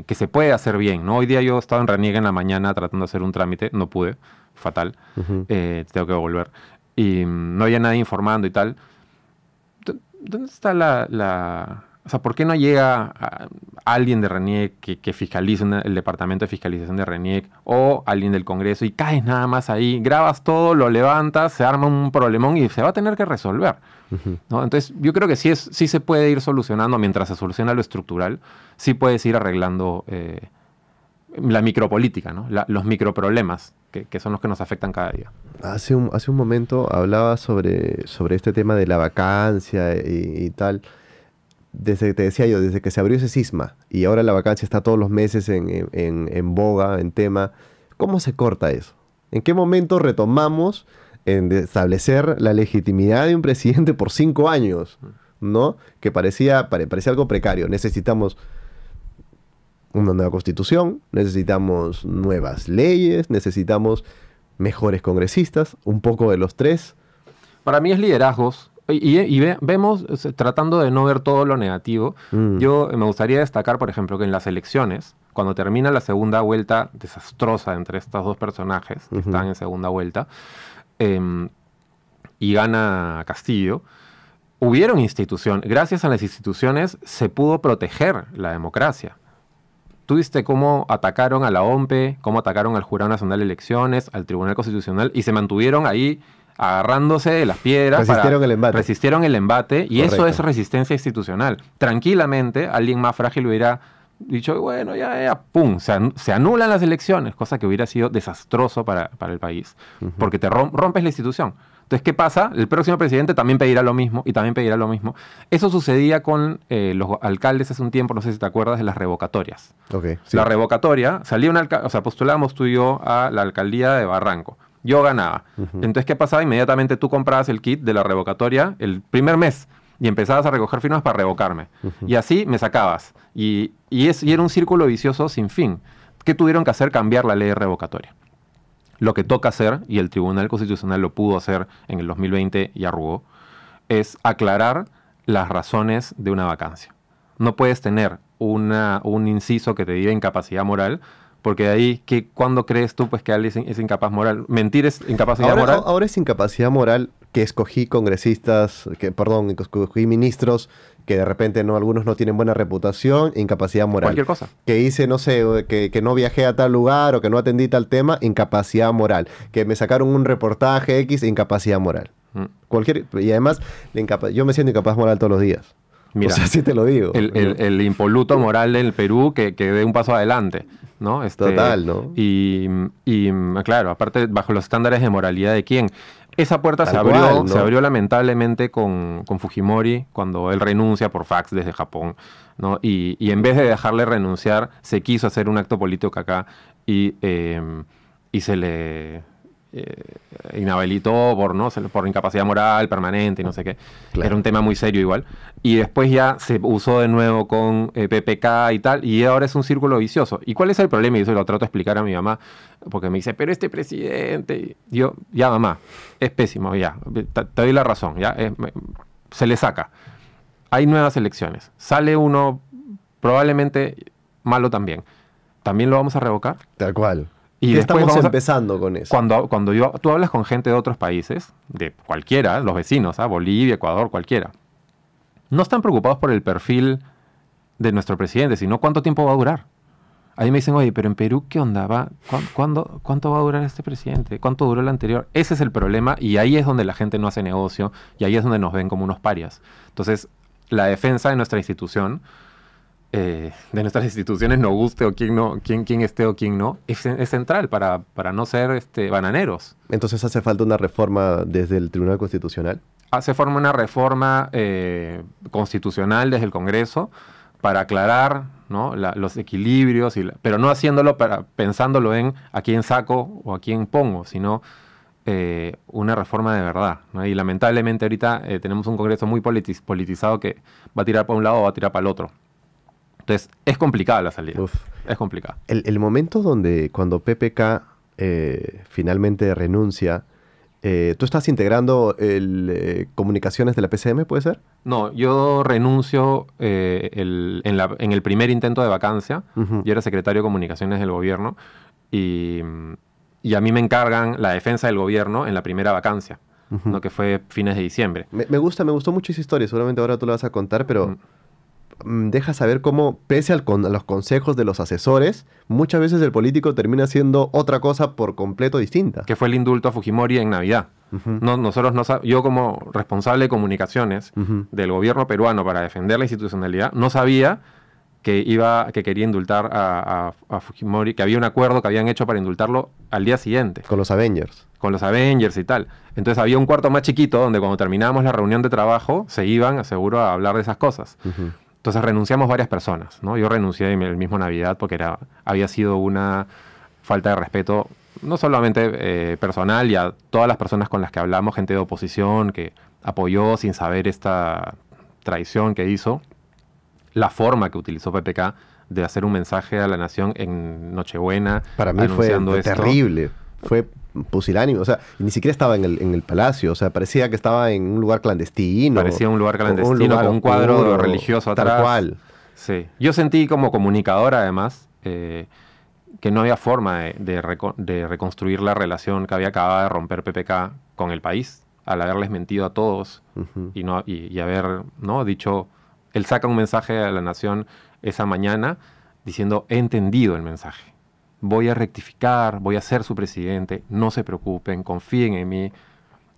que se puede hacer bien, ¿no? Hoy día yo estaba en Reniega en la mañana tratando de hacer un trámite, no pude, fatal, tengo que volver. Y no había nadie informando y tal. ¿Dónde está o sea, ¿por qué no llega alguien de RENIEC que fiscalice el departamento de fiscalización de RENIEC o alguien del Congreso y caes nada más ahí, grabas todo, lo levantas, se arma un problemón y se va a tener que resolver, ¿no? Entonces yo creo que sí se puede ir solucionando mientras se soluciona lo estructural, sí puedes ir arreglando la micropolítica, ¿no? Los microproblemas que son los que nos afectan cada día. Hace un momento hablaba sobre este tema de la vacancia y tal. Te decía yo, desde que se abrió ese cisma y ahora la vacancia está todos los meses en boga, en tema, ¿cómo se corta eso? ¿En qué momento retomamos en establecer la legitimidad de un presidente por 5 años? ¿No? Que parecía algo precario. Necesitamos una nueva constitución, necesitamos nuevas leyes, necesitamos mejores congresistas, un poco de los tres. Para mí es liderazgos. Vemos, tratando de no ver todo lo negativo, yo me gustaría destacar, por ejemplo, que en las elecciones, cuando termina la segunda vuelta desastrosa entre estos dos personajes que están en segunda vuelta, y gana Castillo, hubieron instituciones. Gracias a las instituciones se pudo proteger la democracia. Tú viste cómo atacaron a la OMPE, cómo atacaron al Jurado Nacional de Elecciones, al Tribunal Constitucional, y se mantuvieron ahí agarrándose de las piedras. Resistieron el embate. Y correcto. Eso es resistencia institucional. Tranquilamente, alguien más frágil hubiera dicho, bueno, ya, pum, se anulan las elecciones, cosa que hubiera sido desastroso para el país, porque te rompes la institución. Entonces, ¿qué pasa? El próximo presidente también pedirá lo mismo y también pedirá lo mismo. Eso sucedía con los alcaldes hace un tiempo, no sé si te acuerdas, de las revocatorias. Okay, sí. La revocatoria, postulábamos tú y yo a la alcaldía de Barranco. Yo ganaba. Entonces, ¿qué pasaba? Inmediatamente tú comprabas el kit de la revocatoria el primer mes y empezabas a recoger firmas para revocarme. Y así me sacabas. Y era un círculo vicioso sin fin. ¿Qué tuvieron que hacer? Cambiar la ley de revocatoria. Lo que toca hacer, y el Tribunal Constitucional lo pudo hacer en el 2020 y arrugó, es aclarar las razones de una vacancia. No puedes tener un inciso que te diga incapacidad moral Porque ahí, ¿cuándo crees tú pues que alguien es incapaz moral? ¿Mentir es incapacidad moral? Ahora es incapacidad moral que escogí escogí ministros que de repente algunos no tienen buena reputación, incapacidad moral. Cualquier cosa. Que hice, no sé, que no viajé a tal lugar o que no atendí tal tema, incapacidad moral. Que me sacaron un reportaje X, incapacidad moral. Y además, yo me siento incapaz moral todos los días. Mira, o sea, sí te lo digo. El impoluto moral del Perú que dé un paso adelante, ¿no? Total, ¿no? Y claro, aparte, bajo los estándares de moralidad de quién. Esa puerta se abrió lamentablemente con Fujimori cuando él renuncia por fax desde Japón, ¿no? Y en vez de dejarle renunciar, se quiso hacer un acto político acá y se le inhabilitó por incapacidad moral permanente y no sé qué. Claro. Era un tema muy serio igual. Y después ya se usó de nuevo con PPK y tal, y ahora es un círculo vicioso. ¿Y cuál es el problema? Y eso lo trato de explicar a mi mamá, porque me dice, pero este presidente... Yo, ya mamá, es pésimo, ya, te doy la razón, ya, se le saca. Hay nuevas elecciones. Sale uno probablemente malo también. ¿También lo vamos a revocar? Tal cual. Y estamos empezando con eso. Cuando tú hablas con gente de otros países, de cualquiera, los vecinos, Bolivia, Ecuador, cualquiera, no están preocupados por el perfil de nuestro presidente, sino cuánto tiempo va a durar. Ahí me dicen, oye, pero en Perú, ¿qué onda? ¿Cuánto va a durar este presidente? ¿Cuánto duró el anterior? Ese es el problema y ahí es donde la gente no hace negocio y ahí es donde nos ven como unos parias. Entonces, la defensa de nuestra institución... de nuestras instituciones, nos guste o quién esté o quién no, es central para no ser bananeros. Entonces hace falta una reforma desde el Tribunal Constitucional. Hace falta una reforma constitucional desde el Congreso para aclarar, ¿no?, los equilibrios, pero no haciéndolo pensándolo en a quién saco o a quién pongo, sino una reforma de verdad, ¿no? Y lamentablemente ahorita tenemos un Congreso muy politizado que va a tirar para un lado o va a tirar para el otro. Entonces, es complicada la salida. Uf. Es complicada. El momento cuando PPK finalmente renuncia, ¿tú estás integrando comunicaciones de la PCM, puede ser? No, yo renuncio en el primer intento de vacancia. Yo era secretario de comunicaciones del gobierno y a mí me encargan la defensa del gobierno en la primera vacancia, ¿no?, que fue fines de diciembre. Me gustó mucho esa historia. Seguramente ahora tú la vas a contar, pero... deja saber cómo, pese a los consejos de los asesores, muchas veces el político termina haciendo otra cosa por completo distinta. Que fue el indulto a Fujimori en Navidad. Yo como responsable de comunicaciones del gobierno peruano para defender la institucionalidad, no sabía que quería indultar a Fujimori, que había un acuerdo que habían hecho para indultarlo al día siguiente. Con los Avengers. Con los Avengers y tal. Entonces había un cuarto más chiquito donde cuando terminábamos la reunión de trabajo se iban, seguro, a hablar de esas cosas. Entonces renunciamos varias personas, ¿no? Yo renuncié el mismo Navidad porque había sido una falta de respeto, no solamente personal, y a todas las personas con las que hablamos, gente de oposición que apoyó sin saber esta traición que hizo, la forma que utilizó PPK de hacer un mensaje a la nación en Nochebuena. Para mí fue terrible, fue pusilánime, o sea, ni siquiera estaba en el palacio, o sea, parecía que estaba en un lugar clandestino. Parecía un lugar clandestino con un cuadro religioso atrás. Tal cual. Sí. Yo sentí como comunicador, además, que no había forma de reconstruir la relación que había acabado de romper PPK con el país, al haberles mentido a todos y haber, ¿no?, dicho... Él saca un mensaje a la nación esa mañana diciendo, he entendido el mensaje. Voy a rectificar, voy a ser su presidente, no se preocupen, confíen en mí.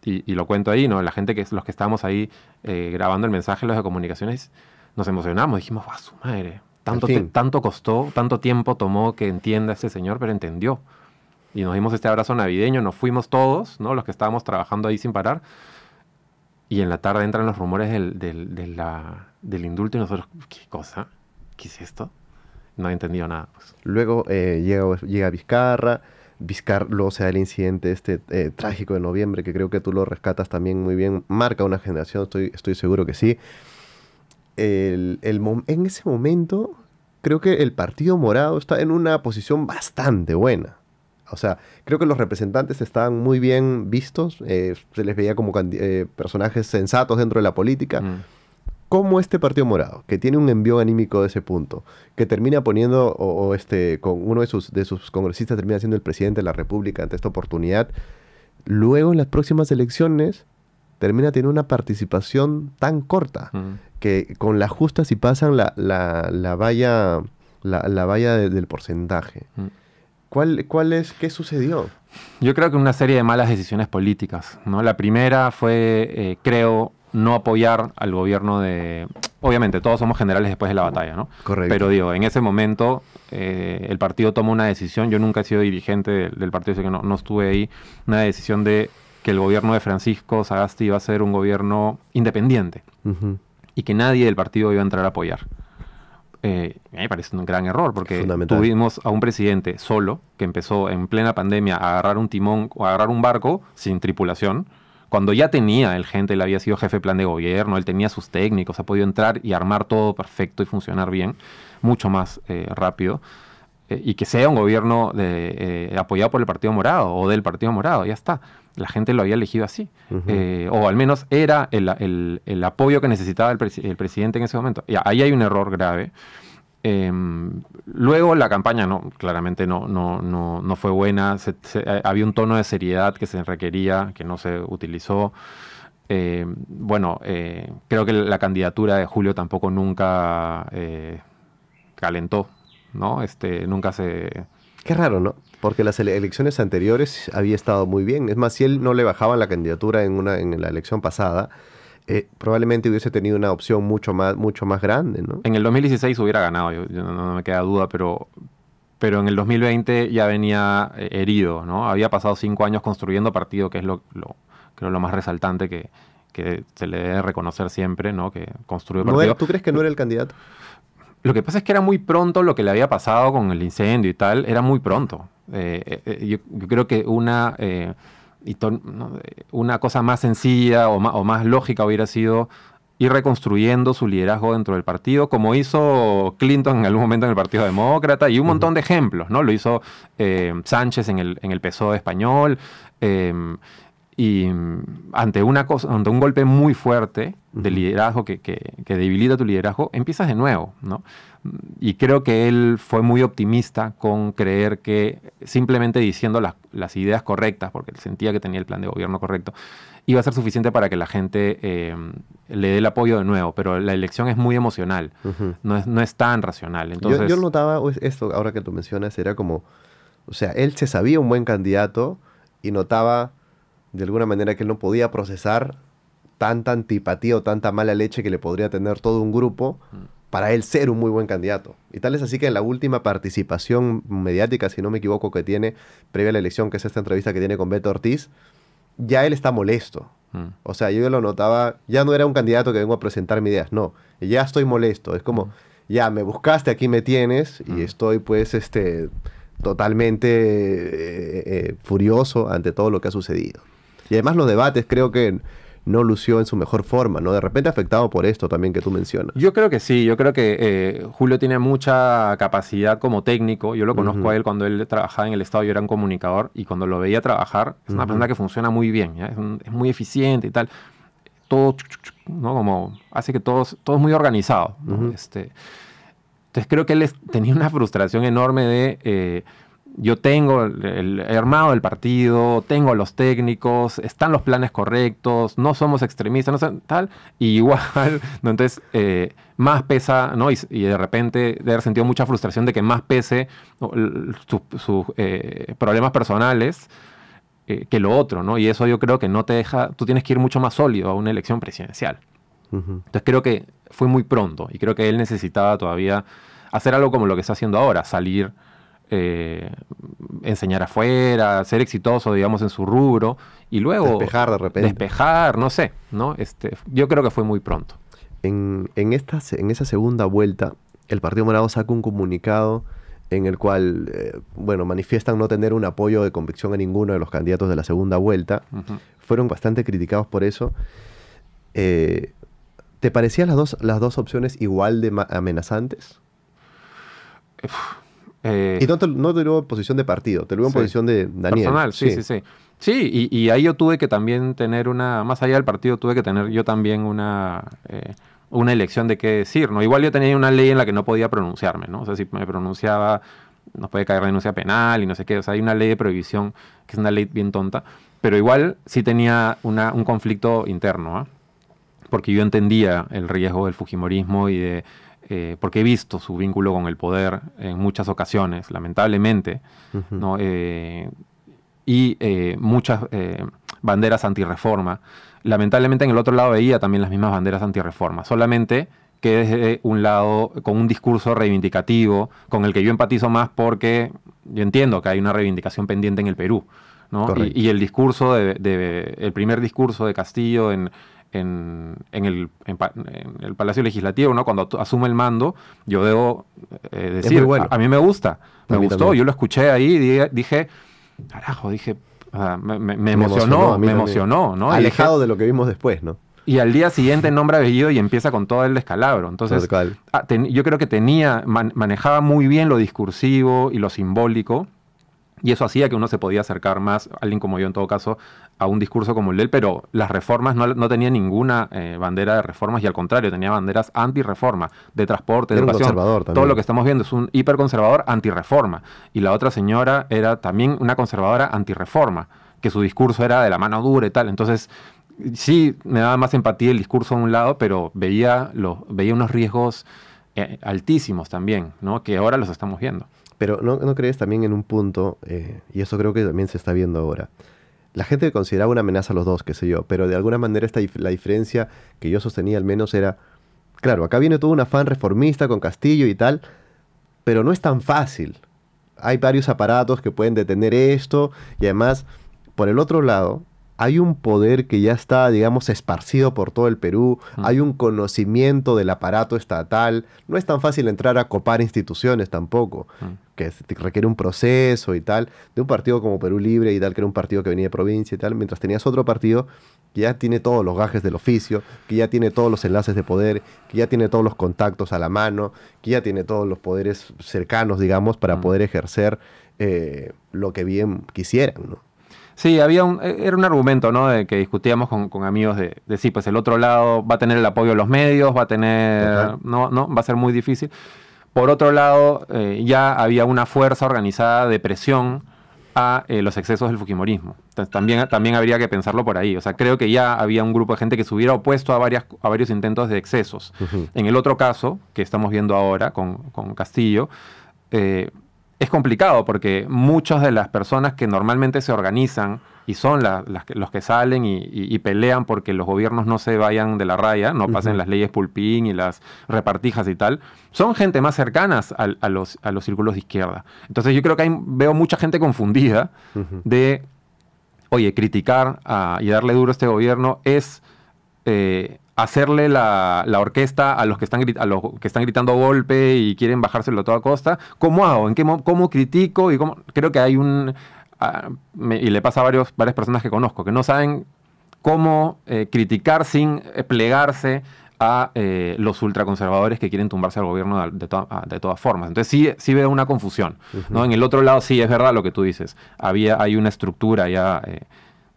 Y lo cuento ahí, ¿no? La gente, los que estábamos ahí grabando el mensaje, los de comunicaciones, nos emocionamos. Dijimos, ¡ah, su madre! Tanto costó, tanto tiempo tomó que entienda este señor, pero entendió. Y nos dimos este abrazo navideño, nos fuimos todos, ¿no?, los que estábamos trabajando ahí sin parar. Y en la tarde entran los rumores del indulto y nosotros, ¿qué cosa? ¿Qué es esto? No he entendido nada. Pues. Luego llega Vizcarra, luego se da el incidente trágico de noviembre, que creo que tú lo rescatas también muy bien. Marca una generación, estoy seguro que sí. En ese momento, creo que el Partido Morado está en una posición bastante buena. O sea, creo que los representantes estaban muy bien vistos, se les veía como personajes sensatos dentro de la política. cómo este Partido Morado, que tiene un envío anímico de ese punto, que termina poniendo, con uno de sus congresistas termina siendo el presidente de la República ante esta oportunidad, luego en las próximas elecciones termina teniendo una participación tan corta que con las justas y pasan la valla, la valla del porcentaje. ¿Qué sucedió? Yo creo que una serie de malas decisiones políticas, ¿no? La primera fue, creo, no apoyar al gobierno de... Obviamente, todos somos generales después de la batalla, ¿no? Correcto. Pero digo, en ese momento el partido toma una decisión. Yo nunca he sido dirigente del partido, así que no estuve ahí. Una decisión de que el gobierno de Francisco Sagasti iba a ser un gobierno independiente y que nadie del partido iba a entrar a apoyar. Me parece un gran error, porque tuvimos a un presidente solo que empezó en plena pandemia a agarrar un timón o a agarrar un barco sin tripulación, cuando ya tenía el gente, él había sido jefe de plan de gobierno, él tenía sus técnicos, ha podido entrar y armar todo perfecto y funcionar bien, mucho más rápido, y que sea un gobierno apoyado por el Partido Morado o del Partido Morado, ya está. La gente lo había elegido así. O al menos era el apoyo que necesitaba el presidente en ese momento. Y ahí hay un error grave. Luego la campaña claramente no fue buena. Había un tono de seriedad que se requería, que no se utilizó. Creo que la candidatura de Julio tampoco nunca calentó, ¿no? Nunca se... Qué raro, ¿no? Porque las elecciones anteriores había estado muy bien. Es más, si él no le bajaba la candidatura en la elección pasada, probablemente hubiese tenido una opción mucho más grande, ¿no? En el 2016 hubiera ganado, no me queda duda, pero en el 2020 ya venía herido, ¿no? Había pasado 5 años construyendo partido, que es creo lo más resaltante que se le debe reconocer siempre, ¿no? Que construyó partido. ¿Tú crees que no era el candidato? Lo que pasa es que era muy pronto lo que le había pasado con el incendio y tal, era muy pronto. Yo creo que una cosa más sencilla o más lógica hubiera sido ir reconstruyendo su liderazgo dentro del partido, como hizo Clinton en algún momento en el Partido Demócrata, y un montón de ejemplos, ¿no? Lo hizo Sánchez en el PSOE español, y ante un golpe muy fuerte de liderazgo que debilita tu liderazgo, empiezas de nuevo, ¿no? Y creo que él fue muy optimista con creer que simplemente diciendo las ideas correctas, porque él sentía que tenía el plan de gobierno correcto, iba a ser suficiente para que la gente le dé el apoyo de nuevo. Pero la elección es muy emocional, no es tan racional. Entonces, yo notaba esto, ahora que tú mencionas, era como, o sea, él se sabía un buen candidato y notaba de alguna manera que él no podía procesar tanta antipatía o tanta mala leche que le podría tener todo un grupo para él ser un muy buen candidato. Y tal es así que en la última participación mediática, si no me equivoco, que tiene previa a la elección, que es esta entrevista que tiene con Beto Ortiz, ya él está molesto. O sea, yo lo notaba, ya no era un candidato que vengo a presentar mis ideas, no, ya estoy molesto. Es como, ya me buscaste, aquí me tienes, y estoy pues totalmente furioso ante todo lo que ha sucedido. Y además los debates creo que no lució en su mejor forma, ¿no? De repente afectado por esto también que tú mencionas. Yo creo que sí, yo creo que Julio tiene mucha capacidad como técnico. Yo lo conozco a él cuando él trabajaba en el Estado, yo era un comunicador, y cuando lo veía trabajar, es una persona que funciona muy bien, ¿ya? Es muy eficiente y tal. Todo, ¿no? Como hace que todo es muy organizado, ¿no? Entonces creo que él tenía una frustración enorme de... yo tengo el armado del partido, tengo los técnicos, están los planes correctos, no somos extremistas, no sé, tal, y igual, ¿no? Entonces, más pesa, ¿no? Y de repente de haber sentido mucha frustración de que más pese sus problemas personales que lo otro, ¿no? Y eso yo creo que no te deja, tú tienes que ir mucho más sólido a una elección presidencial. Entonces creo que fue muy pronto, y creo que él necesitaba todavía hacer algo como lo que está haciendo ahora, salir... enseñar afuera, ser exitoso, digamos, en su rubro, y luego despejar de repente. Despejar, no sé, ¿no? Yo creo que fue muy pronto. En esa segunda vuelta, el Partido Morado saca un comunicado en el cual, manifiestan no tener un apoyo de convicción a ninguno de los candidatos de la segunda vuelta. Fueron bastante criticados por eso. ¿Te parecían las dos opciones igual de amenazantes? Y no te lo digo en posición de partido, te lo digo en posición de Daniel. Personal, sí. Sí, y ahí yo tuve que también tener más allá del partido, tuve que tener yo también una una elección de qué decir, ¿no? Igual yo tenía una ley en la que no podía pronunciarme, ¿no? O sea, si me pronunciaba, nos puede caer denuncia penal y no sé qué. O sea, hay una ley de prohibición que es una ley bien tonta, pero igual sí tenía un conflicto interno, ¿eh? Porque yo entendía el riesgo del fujimorismo y porque he visto su vínculo con el poder en muchas ocasiones, lamentablemente, ¿no? Muchas banderas antirreforma. Lamentablemente en el otro lado veía también las mismas banderas antirreforma, solamente que desde un lado con un discurso reivindicativo, con el que yo empatizo más porque yo entiendo que hay una reivindicación pendiente en el Perú, ¿no? Y el discurso el primer discurso de Castillo en el Palacio Legislativo, ¿no? Cuando asume el mando, yo debo decir, bueno. a mí me gusta, me gustó, también. Yo lo escuché ahí y dije, carajo, me emocionó, ¿no? Alejado de lo que vimos después, ¿no? Y al día siguiente nombra apellido y empieza con todo el descalabro. Entonces, yo creo que manejaba muy bien lo discursivo y lo simbólico, y eso hacía que uno se podía acercar más, alguien como yo en todo caso, a un discurso como el de él, pero las reformas no tenía ninguna bandera de reformas, y al contrario, tenía banderas antirreforma, de transporte, de educación. Todo lo que estamos viendo es un hiperconservador antirreforma. Y la otra señora era también una conservadora antirreforma, que su discurso era de la mano dura y tal. Entonces, sí, me daba más empatía el discurso a un lado, pero veía unos riesgos altísimos también, ¿no? Que ahora los estamos viendo. Pero ¿no crees también en un punto, y eso creo que también se está viendo ahora? La gente consideraba una amenaza a los dos, qué sé yo, pero de alguna manera la diferencia que yo sostenía al menos era, claro, acá viene todo un afán reformista con Castillo y tal, pero no es tan fácil. Hay varios aparatos que pueden detener esto, y además, por el otro lado, hay un poder que ya está, digamos, esparcido por todo el Perú, hay un conocimiento del aparato estatal, no es tan fácil entrar a copar instituciones tampoco, que requiere un proceso y tal, de un partido como Perú Libre y tal, que era un partido que venía de provincia y tal, mientras tenías otro partido que ya tiene todos los gajes del oficio, que ya tiene todos los enlaces de poder, que ya tiene todos los contactos a la mano, que ya tiene todos los poderes cercanos, digamos, para poder ejercer lo que bien quisieran, ¿no? Sí, era un argumento, ¿no? De que discutíamos con amigos de sí, pues el otro lado va a tener el apoyo de los medios, va a tener, no, va a ser muy difícil. Por otro lado, ya había una fuerza organizada de presión a los excesos del fujimorismo. Entonces, también habría que pensarlo por ahí. O sea, creo que ya había un grupo de gente que se hubiera opuesto a varios intentos de excesos. En el otro caso, que estamos viendo ahora con Castillo, es complicado porque muchas de las personas que normalmente se organizan y son los que salen y pelean porque los gobiernos no se vayan de la raya, no pasen las leyes Pulpín y las repartijas y tal, son gente más cercanas a los círculos de izquierda. Entonces yo creo que veo mucha gente confundida de, oye, criticar y darle duro a este gobierno es hacerle la orquesta a los que están gritando golpe y quieren bajárselo a toda costa. ¿Cómo hago? ¿Cómo critico? Creo que hay y le pasa a varias personas que conozco, que no saben cómo criticar sin plegarse a los ultraconservadores que quieren tumbarse al gobierno de todas formas. Entonces sí veo una confusión, ¿no? En el otro lado sí es verdad lo que tú dices. Hay una estructura ya,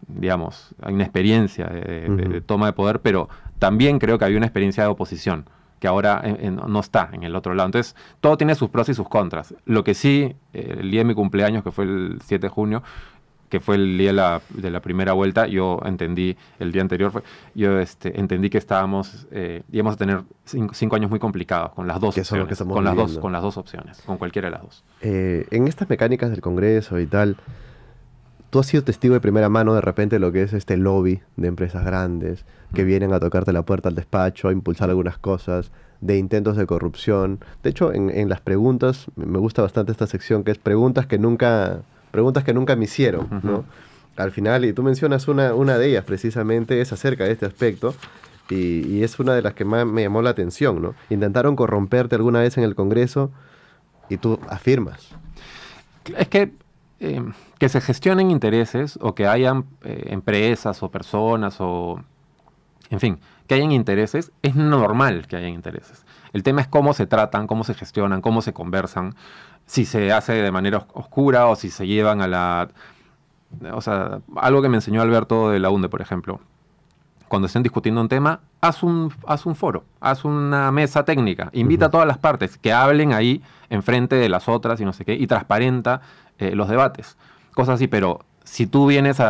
digamos, hay una experiencia de toma de poder, pero también creo que había una experiencia de oposición que ahora no está en el otro lado. Entonces, todo tiene sus pros y sus contras. Lo que sí, el día de mi cumpleaños, que fue el 7 de junio, que fue el día de la primera vuelta, yo entendí, el día anterior, entendí que íbamos a tener 5 años muy complicados con las dos opciones. Con las dos opciones, con cualquiera de las dos. En estas mecánicas del Congreso y tal, tú has sido testigo de primera mano de repente lo que es este lobby de empresas grandes que vienen a tocarte la puerta al despacho, a impulsar algunas cosas, de intentos de corrupción. De hecho, en las preguntas, me gusta bastante esta sección, que es preguntas que nunca me hicieron, ¿no? Al final, y tú mencionas una de ellas precisamente, es acerca de este aspecto, y es una de las que más me llamó la atención, ¿no? Intentaron corromperte alguna vez en el Congreso y tú afirmas. Es que se gestionen intereses o que hayan empresas o personas o, en fin, que hayan intereses, es normal que hayan intereses. El tema es cómo se tratan, cómo se gestionan, cómo se conversan, si se hace de manera oscura o si se llevan a la... O sea, algo que me enseñó Alberto de la UNDE, por ejemplo, cuando estén discutiendo un tema, haz un foro, haz una mesa técnica, invita a todas las partes que hablen ahí enfrente de las otras y no sé qué, y transparenta los debates. Cosas así, pero si tú vienes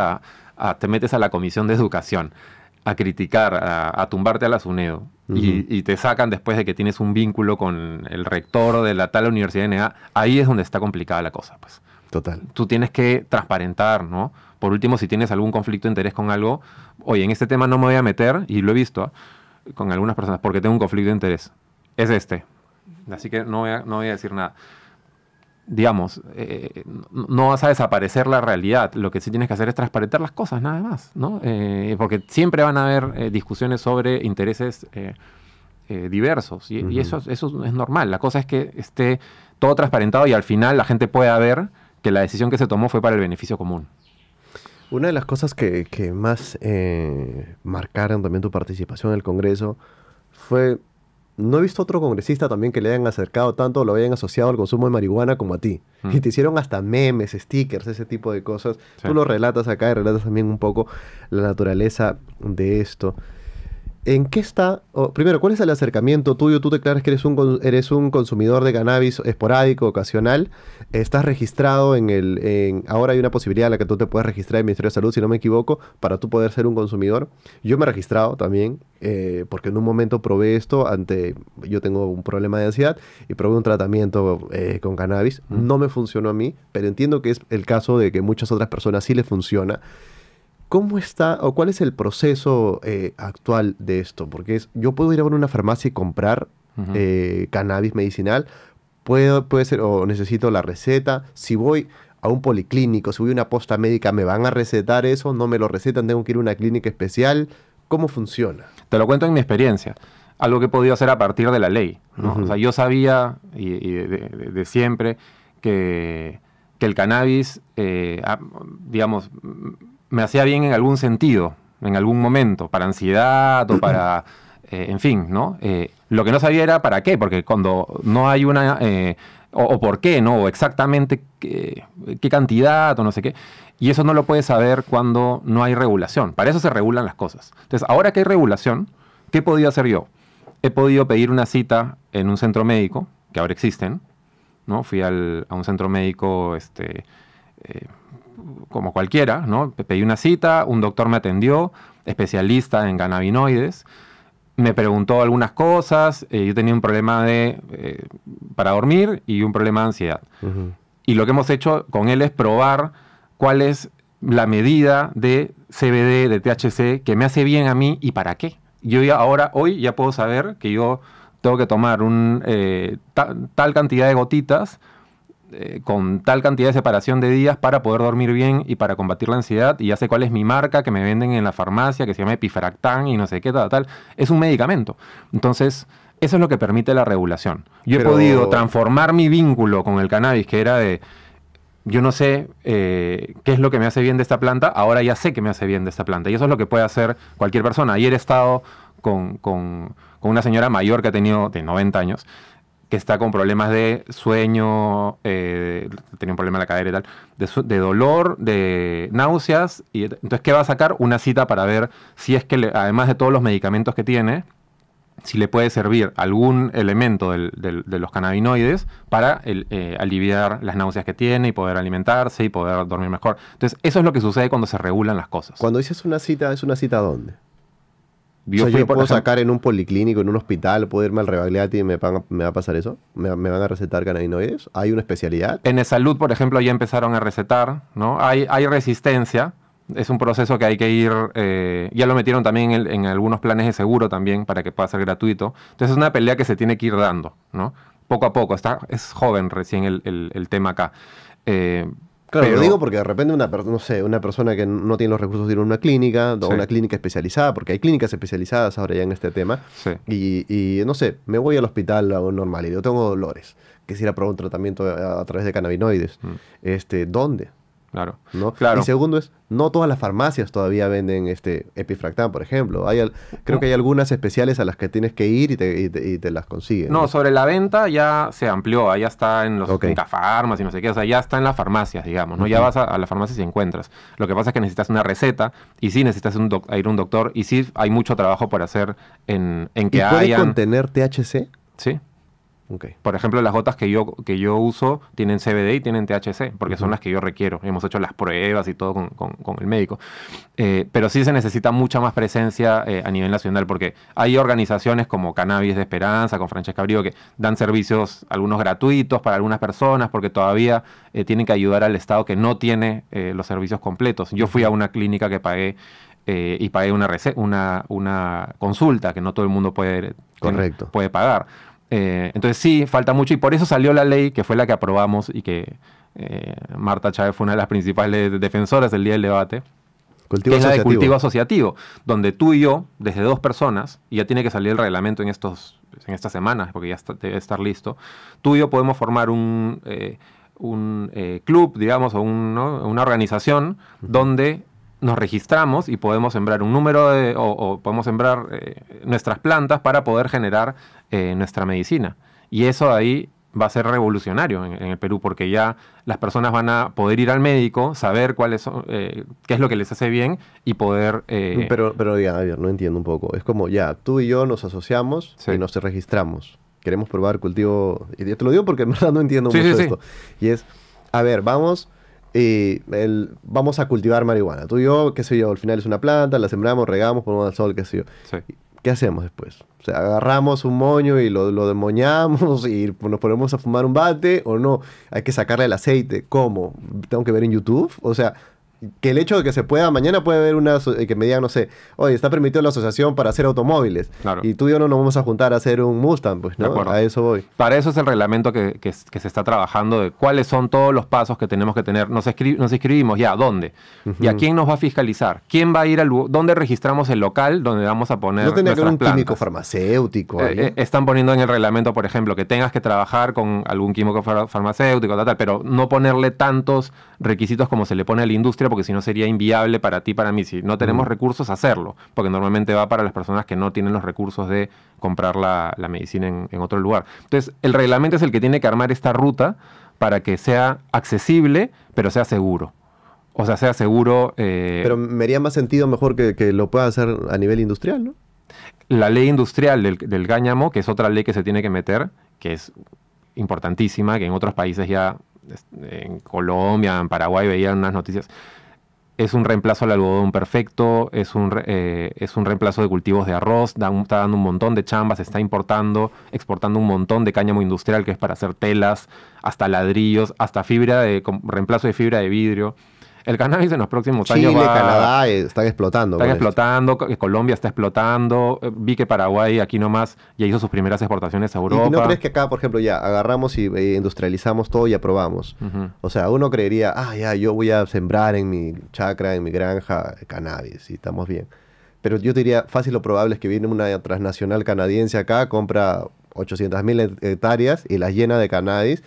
te metes a la Comisión de Educación a criticar, a tumbarte a la SUNEDO, y te sacan después de que tienes un vínculo con el rector de la tal Universidad de NEA, ahí es donde está complicada la cosa, pues. Total. Tú tienes que transparentar, ¿no? Por último, si tienes algún conflicto de interés con algo, oye, en este tema no me voy a meter, y lo he visto con algunas personas, porque tengo un conflicto de interés. Es este. Así que no voy a decir nada. Digamos, no vas a desaparecer la realidad. Lo que sí tienes que hacer es transparentar las cosas, nada más, ¿no? Porque siempre van a haber discusiones sobre intereses diversos. Y eso es normal. La cosa es que esté todo transparentado y al final la gente pueda ver que la decisión que se tomó fue para el beneficio común. Una de las cosas que más marcaron también tu participación en el Congreso fue... No he visto otro congresista también que le hayan acercado tanto o lo hayan asociado al consumo de marihuana como a ti. Y te hicieron hasta memes, stickers, ese tipo de cosas. Sí. Tú lo relatas acá y relatas también un poco la naturaleza de esto. ¿En qué está? Primero, ¿cuál es el acercamiento tuyo? Tú declaras que eres un consumidor de cannabis esporádico, ocasional. Estás registrado ahora hay una posibilidad en la que tú te puedes registrar en el Ministerio de Salud, si no me equivoco, para tú poder ser un consumidor. Yo me he registrado también, porque en un momento probé esto yo tengo un problema de ansiedad y probé un tratamiento con cannabis. No me funcionó a mí, pero entiendo que es el caso de que muchas otras personas sí les funciona. ¿Cómo está o cuál es el proceso actual de esto? Porque yo puedo ir a una farmacia y comprar cannabis medicinal, puede ser, o necesito la receta. Si voy a un policlínico, si voy a una posta médica, ¿me van a recetar eso? ¿No me lo recetan? ¿Tengo que ir a una clínica especial? ¿Cómo funciona? Te lo cuento en mi experiencia. Algo que he podido hacer a partir de la ley, ¿no? O sea, yo sabía de siempre que el cannabis, digamos... me hacía bien en algún sentido, en algún momento, para ansiedad o para, en fin, ¿no? Lo que no sabía era para qué, porque cuando no hay una, o por qué, ¿no? O exactamente qué cantidad o no sé qué. Y eso no lo puedes saber cuando no hay regulación. Para eso se regulan las cosas. Entonces, ahora que hay regulación, ¿qué he podido hacer yo? He podido pedir una cita en un centro médico, que ahora existen, ¿no? Fui a un centro médico, como cualquiera, ¿no? Pedí una cita, un doctor me atendió, especialista en cannabinoides, me preguntó algunas cosas, yo tenía un problema para dormir y un problema de ansiedad. Y lo que hemos hecho con él es probar cuál es la medida de CBD, de THC, que me hace bien a mí y para qué. Yo hoy ya puedo saber que yo tengo que tomar tal cantidad de gotitas con tal cantidad de separación de días para poder dormir bien y para combatir la ansiedad, y ya sé cuál es mi marca que me venden en la farmacia, que se llama Epifractán y no sé qué, tal. Es un medicamento. Entonces, eso es lo que permite la regulación. Yo he podido transformar mi vínculo con el cannabis, que era yo no sé qué es lo que me hace bien de esta planta, ahora ya sé que me hace bien de esta planta. Y eso es lo que puede hacer cualquier persona. Ayer he estado con una señora mayor que ha tenido de 90 años, que está con problemas de sueño, tenía un problema en la cadera y tal, de dolor, de náuseas. Y entonces, ¿qué va a sacar? Una cita para ver si es que, además de todos los medicamentos que tiene, si le puede servir algún elemento de los cannabinoides para aliviar las náuseas que tiene y poder alimentarse y poder dormir mejor. Entonces, eso es lo que sucede cuando se regulan las cosas. Cuando dices una cita, ¿es una cita dónde? Yo puedo sacar en un policlínico, en un hospital, puedo irme al Rebagliati y me va a pasar eso. ¿Me van a recetar cannabinoides? ¿Hay una especialidad? En Salud, por ejemplo, ya empezaron a recetar, ¿no? Hay resistencia. Es un proceso que hay que ir... ya lo metieron también en algunos planes de seguro también para que pueda ser gratuito. Entonces es una pelea que se tiene que ir dando, ¿no? Poco a poco. Es joven recién el tema acá. Claro, lo digo porque de repente una persona que no tiene los recursos de ir a una clínica o una clínica especializada, porque hay clínicas especializadas ahora ya en este tema, y no sé, me voy al hospital normal y yo tengo dolores, quisiera probar un tratamiento a través de cannabinoides. ¿Dónde? Claro. ¿no? Claro. Y segundo es, no todas las farmacias todavía venden Epifractam, por ejemplo. Creo que hay algunas especiales a las que tienes que ir y te las consiguen. No, sobre la venta ya se amplió, ya está en los Ok. en Cafarmas y no sé qué, o sea, ya está en las farmacias, digamos, ¿no? Ya vas a las farmacias y encuentras. Lo que pasa es que necesitas una receta y sí necesitas ir a un doctor y sí hay mucho trabajo por hacer en ¿Y que puede hayan... contener THC? Sí. Ok. Por ejemplo, las gotas que yo uso tienen CBD y tienen THC, porque son las que yo requiero. Hemos hecho las pruebas y todo con el médico. Pero sí se necesita mucha más presencia a nivel nacional, porque hay organizaciones como Cannabis de Esperanza, con Francesca Brigo, que dan servicios, algunos gratuitos para algunas personas, porque todavía tienen que ayudar al Estado que no tiene los servicios completos. Yo fui a una clínica que pagué y pagué una consulta que no todo el mundo puede pagar. Entonces sí, falta mucho y por eso salió la ley que fue la que aprobamos y que Marta Chávez fue una de las principales defensoras del día del debate, Cultivo que es la de asociativo. cultivo asociativo, donde tú y yo, desde 2 personas, y ya tiene que salir el reglamento en estas semanas, porque ya debe estar listo, tú y yo podemos formar un club, digamos, o una organización donde nos registramos y podemos sembrar un número o podemos sembrar nuestras plantas para poder generar nuestra medicina. Y eso ahí va a ser revolucionario en el Perú, porque ya las personas van a poder ir al médico, saber qué es lo que les hace bien y poder... Pero diga, Javier, no entiendo un poco. Es como, ya, tú y yo nos asociamos Sí. y nos registramos. Queremos probar cultivo... Y te lo digo porque en verdad no entiendo Sí, mucho sí, esto. Y es, a ver, vamos a cultivar marihuana. Tú y yo, qué sé yo, al final es una planta, la sembramos, regamos, ponemos al sol, qué sé yo. Sí. ¿Qué hacemos después? O sea, ¿agarramos un moño y lo demoñamos y nos ponemos a fumar un bate o no? Hay que sacarle el aceite. ¿Cómo? ¿Tengo que ver en YouTube? O sea, que el hecho de que se pueda, mañana puede haber que me digan, no sé, oye, está permitido la asociación para hacer automóviles. Claro. Y tú y yo no nos vamos a juntar a hacer un Mustang, pues, De ¿no? acuerdo. A eso voy. Para eso es el reglamento que se está trabajando, de cuáles son todos los pasos que tenemos que tener. Nos inscribimos ya, ¿dónde? ¿Y a quién nos va a fiscalizar? ¿Quién va a ir al lugar? ¿Dónde registramos el local donde vamos a poner No tendría que haber nuestras un químico plantas? farmacéutico ahí. Están poniendo en el reglamento, por ejemplo, que tengas que trabajar con algún químico farmacéutico, tal, pero no ponerle tantos requisitos como se le pone a la industria, porque si no sería inviable para ti, para mí. Si no tenemos recursos, hacerlo, porque normalmente va para las personas que no tienen los recursos de comprar la medicina en otro lugar. Entonces, el reglamento es el que tiene que armar esta ruta para que sea accesible, pero sea seguro. O sea, sea seguro... Pero me haría más sentido mejor que lo pueda hacer a nivel industrial, ¿no? La ley industrial del cáñamo, que es otra ley que se tiene que meter, que es importantísima, que en otros países ya, en Colombia, en Paraguay, veían unas noticias, es un reemplazo al algodón perfecto, es un reemplazo de cultivos de arroz, está dando un montón de chambas, está exportando un montón de cáñamo industrial, que es para hacer telas, hasta ladrillos, hasta reemplazo de fibra de vidrio. El cannabis en los próximos años Chile, va... Canadá están explotando. Están con esto. explotando, Colombia está explotando, vi que Paraguay aquí nomás ya hizo sus primeras exportaciones a Europa. ¿Y no crees que acá, por ejemplo, ya agarramos y industrializamos todo y aprobamos? Ujú. O sea, uno creería, ya, yo voy a sembrar en mi chacra, en mi granja, cannabis y estamos bien. Pero yo te diría, fácil o probable es que viene una transnacional canadiense acá, compra 800.000 hectáreas y las llena de cannabis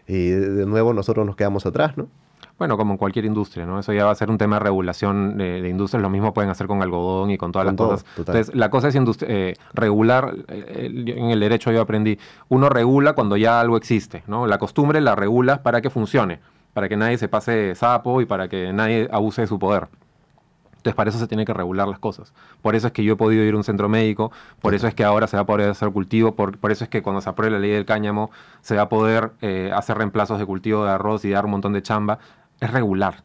y de nuevo nosotros nos quedamos atrás, ¿no? Bueno, como en cualquier industria, ¿no? Eso ya va a ser un tema de regulación de industrias. Lo mismo pueden hacer con algodón y con todas Con las todo, cosas. total. Entonces, la cosa es regular. En el derecho yo aprendí. Uno regula cuando ya algo existe, ¿no? La costumbre la regulas para que funcione, para que nadie se pase sapo y para que nadie abuse de su poder. Entonces, para eso se tiene que regular las cosas. Por eso es que yo he podido ir a un centro médico, por eso es que ahora se va a poder hacer cultivo, por eso es que cuando se apruebe la ley del cáñamo se va a poder hacer reemplazos de cultivo de arroz y dar un montón de chamba. Es regular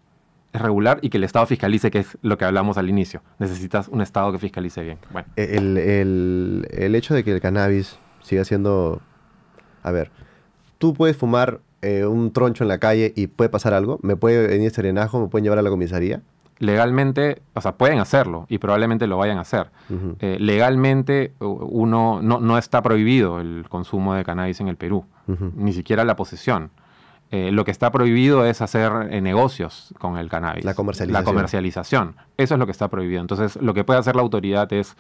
y que el Estado fiscalice, que es lo que hablamos al inicio. Necesitas un Estado que fiscalice bien. Bueno. El hecho de que el cannabis siga siendo... A ver, tú puedes fumar un troncho en la calle y puede pasar algo. ¿Me puede venir serenajo? ¿Me pueden llevar a la comisaría? Legalmente, o sea, pueden hacerlo y probablemente lo vayan a hacer. Ujú. Legalmente, no está prohibido el consumo de cannabis en el Perú, Ujú. ni siquiera la posesión. Lo que está prohibido es hacer negocios con el cannabis. La comercialización. La comercialización. Eso es lo que está prohibido. Entonces, lo que puede hacer la autoridad es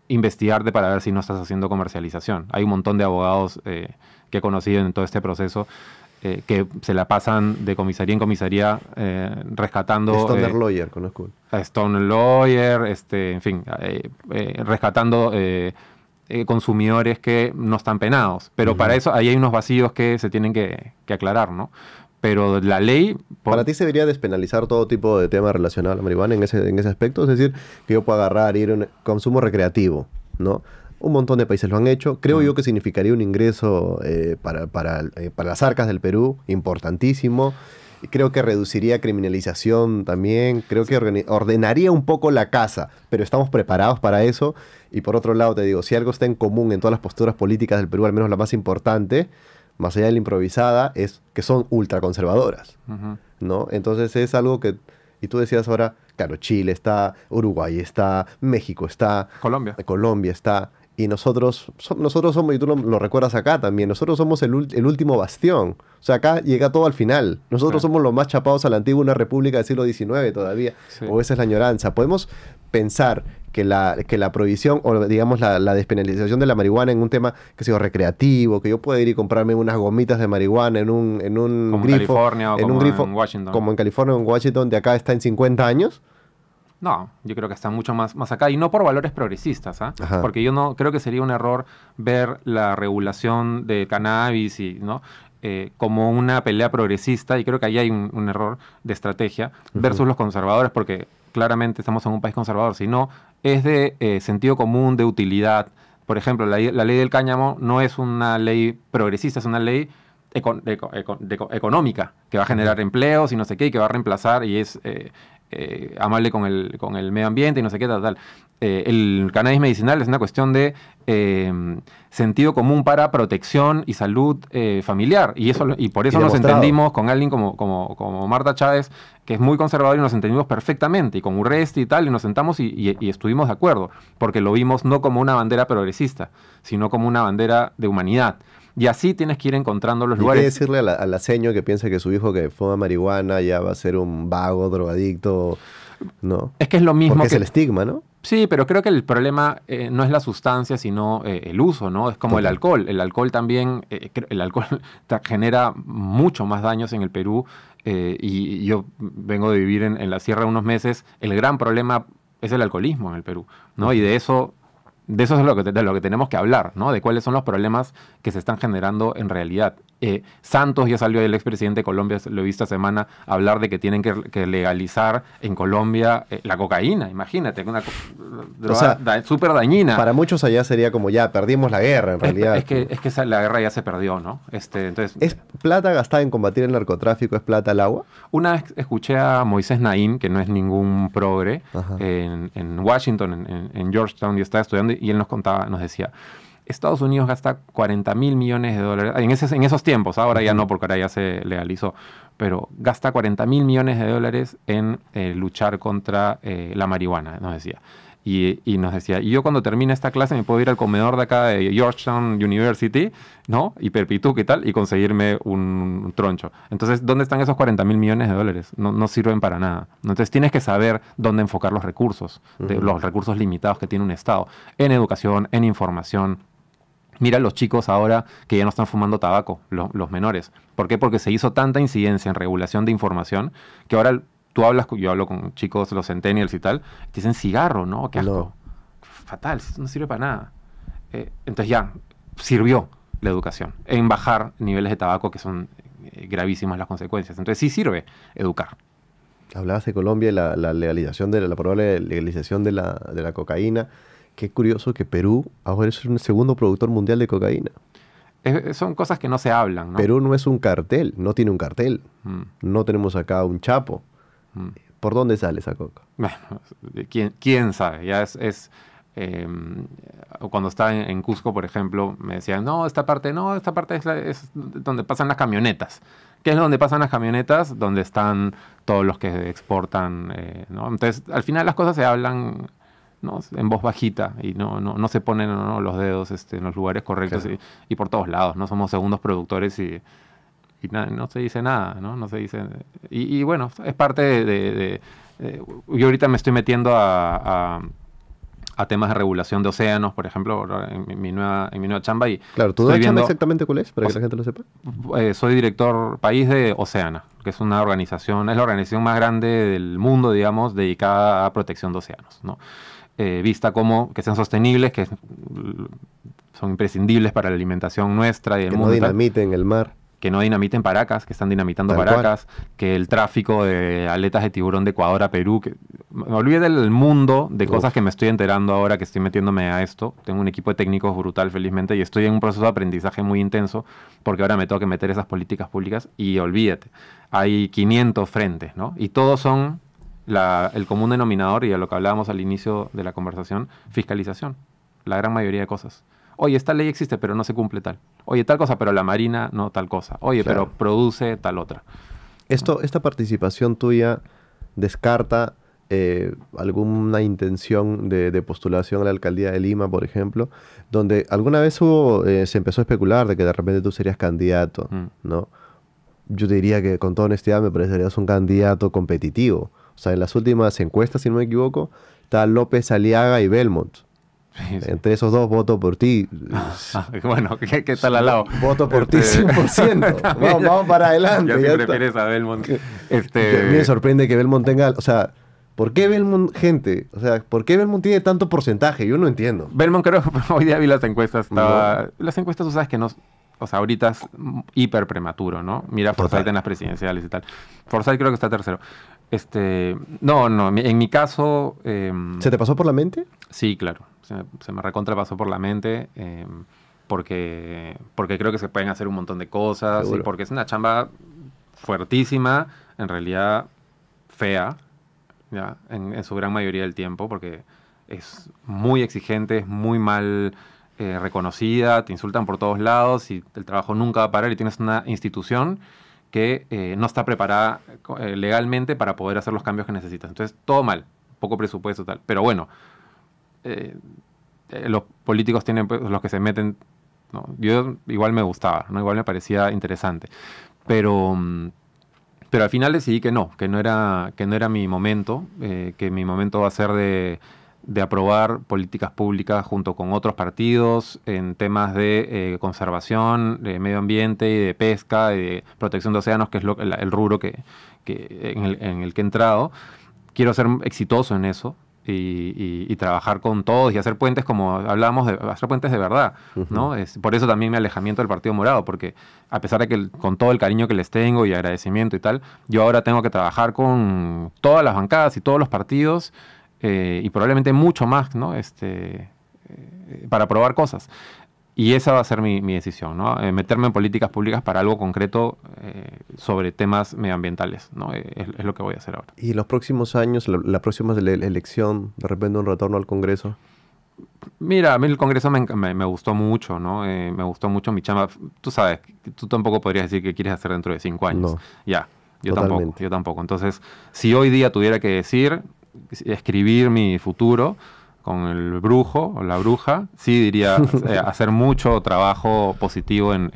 investigarte para ver si no estás haciendo comercialización. Hay un montón de abogados que he conocido en todo este proceso que se la pasan de comisaría en comisaría rescatando... Stoner Lawyer, conozco. Stoner Lawyer, en fin, rescatando consumidores que no están penados. Pero para eso ahí hay unos vacíos que se tienen que aclarar, ¿no? Pero la ley... ¿Para ti se debería despenalizar todo tipo de tema relacionado a la marihuana en ese aspecto? Es decir, que yo pueda agarrar, ir a un consumo recreativo, ¿no? Un montón de países lo han hecho. Creo yo que significaría un ingreso para las arcas del Perú importantísimo. Creo que reduciría criminalización también. Creo que ordenaría un poco la casa. Pero estamos preparados para eso. Y por otro lado, te digo, si algo está en común en todas las posturas políticas del Perú, al menos la más importante, más allá de la improvisada, es que son ultraconservadoras, ¿no? Entonces es algo que... Y tú decías ahora, claro, Chile está, Uruguay está, México está... Colombia está... Y nosotros somos, y tú lo recuerdas acá también, nosotros somos el último bastión. O sea, acá llega todo al final. Nosotros somos los más chapados a la antigua, una república del siglo XIX todavía. Sí. O esa es la añoranza. Podemos pensar que la prohibición o digamos la despenalización de la marihuana en un tema que sea recreativo, que yo pueda ir y comprarme unas gomitas de marihuana en un como grifo. En California o en como un grifo, en Washington. Como en California o en Washington, de acá está en 50 años. No, yo creo que está mucho más acá, y no por valores progresistas, ¿ah? Porque yo no creo que sería un error ver la regulación de cannabis ¿no? Como una pelea progresista, y creo que ahí hay un error de estrategia versus los conservadores, porque claramente estamos en un país conservador, sino es de sentido común, de utilidad. Por ejemplo, la ley del cáñamo no es una ley progresista, es una ley económica, que va a generar empleos y no sé qué, y que va a reemplazar, y es amable con el medio ambiente y no sé qué, tal. El cannabis medicinal es una cuestión de sentido común para protección y salud familiar, y por eso nos entendimos con alguien como Marta Chávez, que es muy conservador, y nos entendimos perfectamente, y con Urresti y tal, y nos sentamos y estuvimos de acuerdo, porque lo vimos no como una bandera progresista, sino como una bandera de humanidad. Y así tienes que ir encontrando los lugares. ¿Qué decirle a la seño que piensa que su hijo que fuma marihuana ya va a ser un vago, drogadicto? ¿No? Es que es lo mismo. Porque es el estigma, ¿no? Sí, pero creo que el problema no es la sustancia, sino el uso, ¿no? Es como el alcohol. El alcohol también, el alcohol genera mucho más daños en el Perú. Y yo vengo de vivir en la sierra unos meses. El gran problema es el alcoholismo en el Perú, ¿no? Y de eso es de lo que tenemos que hablar, ¿no? De cuáles son los problemas que se están generando en realidad. Santos, ya salió el expresidente de Colombia, lo he visto esta semana, hablar de que tienen que legalizar en Colombia la cocaína. Imagínate, una droga súper dañina. Para muchos allá sería como ya perdimos la guerra, en realidad. Es que la guerra ya se perdió, ¿no? Entonces, ¿es plata gastada en combatir el narcotráfico, es plata al agua? Una vez escuché a Moisés Naim, que no es ningún progre, en Washington, en Georgetown, y estaba estudiando, y él nos decía, Estados Unidos gasta $40,000 millones en esos tiempos, ahora ya no, porque ahora ya se legalizó, pero gasta $40,000 millones en luchar contra la marihuana, nos decía. Y nos decía, y yo cuando termine esta clase me puedo ir al comedor de acá de Georgetown University, ¿no? Y Perpituque y tal, y conseguirme un troncho. Entonces, ¿dónde están esos $40,000 millones? No sirven para nada. Entonces, tienes que saber dónde enfocar los recursos, los recursos limitados que tiene un Estado, en educación, en información. Mira los chicos ahora que ya no están fumando tabaco, los menores. ¿Por qué? Porque se hizo tanta incidencia en regulación de información que ahora tú hablas, yo hablo con chicos, los centennials y tal, te dicen cigarro, ¿no? Qué asco. No. Fatal, no sirve para nada. Entonces ya, sirvió la educación en bajar niveles de tabaco que son gravísimas las consecuencias. Entonces sí sirve educar. Hablabas de Colombia y la legalización la probable legalización de la cocaína. Qué curioso que Perú ahora es el segundo productor mundial de cocaína. Son cosas que no se hablan, ¿no? Perú no es un cartel, no tiene un cartel. No tenemos acá un chapo. ¿Por dónde sale esa coca? Bueno, ¿quién sabe? Ya cuando estaba en Cusco, por ejemplo, me decían, esta parte es donde pasan las camionetas. ¿Qué es donde pasan las camionetas? Donde están todos los que exportan, ¿no? Entonces, al final las cosas se hablan, ¿no? En voz bajita, y no se ponen los dedos en los lugares correctos, claro. y por todos lados, ¿no? Somos segundos productores y no se dice nada, ¿no? No se dice. Y bueno, es parte yo ahorita me estoy metiendo a a temas de regulación de océanos, por ejemplo, ahora en mi nueva chamba. Y Claro, ¿tu nueva chamba exactamente cuál es? Para que la gente lo sepa. Soy director país de Oceana, que es una organización, es la organización más grande del mundo, digamos, dedicada a protección de océanos, ¿no? Vista como que sean sostenibles, que son imprescindibles para la alimentación nuestra y del mundo. Que no dinamiten el mar. Que no dinamiten Paracas, que están dinamitando Paracas, que el tráfico de aletas de tiburón de Ecuador a Perú, que me olvidé del mundo de cosas que me estoy enterando ahora que estoy metiéndome a esto. Tengo un equipo de técnicos brutal, felizmente, y estoy en un proceso de aprendizaje muy intenso, porque ahora me tengo que meter esas políticas públicas y olvídate, hay 500 frentes, ¿no? Y todos son el común denominador, y a lo que hablábamos al inicio de la conversación, fiscalización, la gran mayoría de cosas. Oye, esta ley existe, pero no se cumple tal. Oye, tal cosa, pero la Marina no tal cosa. Oye, claro, pero produce tal otra. ¿Esta participación tuya descarta alguna intención de postulación a la alcaldía de Lima, por ejemplo, donde alguna vez se empezó a especular de que de repente tú serías candidato, ¿no? Yo te diría que con toda honestidad me parecerías un candidato competitivo. O sea, en las últimas encuestas, si no me equivoco, está López Aliaga y Belmont. Sí. Entre esos dos voto por ti. Bueno, ¿qué tal al lado? Voto por ti 100%. vamos para adelante. Ya si prefieres a Belmont. A mí me sorprende que Belmont tenga... O sea, ¿por qué Belmont, gente? O sea, ¿por qué Belmont tiene tanto porcentaje? Yo no entiendo. Belmont, creo, hoy día vi las encuestas. Las encuestas, tú sabes que no... O sea, ahorita es hiper prematuro, ¿no? Mira Forsyth en las presidenciales y tal. Forsyth creo que está tercero. No, en mi caso... ¿Se te pasó por la mente? Sí, claro. Se me recontrapasó por la mente, porque creo que se pueden hacer un montón de cosas. Y porque es una chamba fuertísima, en realidad fea, ¿ya? En su gran mayoría del tiempo, porque es muy exigente, es muy mal reconocida, te insultan por todos lados y el trabajo nunca va a parar, y tienes una institución que no está preparada legalmente para poder hacer los cambios que necesitas. Entonces, todo mal, poco presupuesto, tal. Pero bueno, los políticos tienen, pues, los que se meten, ¿no? Yo igual me gustaba, ¿no? Igual me parecía interesante. Pero al final decidí que no era mi momento, que mi momento va a ser de aprobar políticas públicas junto con otros partidos en temas de conservación, de medio ambiente y de pesca, y de protección de océanos, que es el rubro en el que he entrado. Quiero ser exitoso en eso y trabajar con todos y hacer puentes, como hablábamos, hacer puentes de verdad, ¿no? Por eso también mi alejamiento del Partido Morado, porque a pesar de que con todo el cariño que les tengo y agradecimiento y tal, yo ahora tengo que trabajar con todas las bancadas y todos los partidos, y probablemente mucho más, ¿no? Para probar cosas. Y esa va a ser mi decisión, ¿no? Meterme en políticas públicas para algo concreto sobre temas medioambientales, ¿no? Es lo que voy a hacer ahora. ¿Y en los próximos años, la próxima elección, de repente un retorno al Congreso? Mira, a mí el Congreso me gustó mucho, ¿no? Me gustó mucho mi chamba. Tú sabes, tú tampoco podrías decir qué quieres hacer dentro de 5 años. No. Ya, yo tampoco. Entonces, si hoy día tuviera que escribir mi futuro con el brujo o la bruja, sí diría hacer mucho trabajo positivo en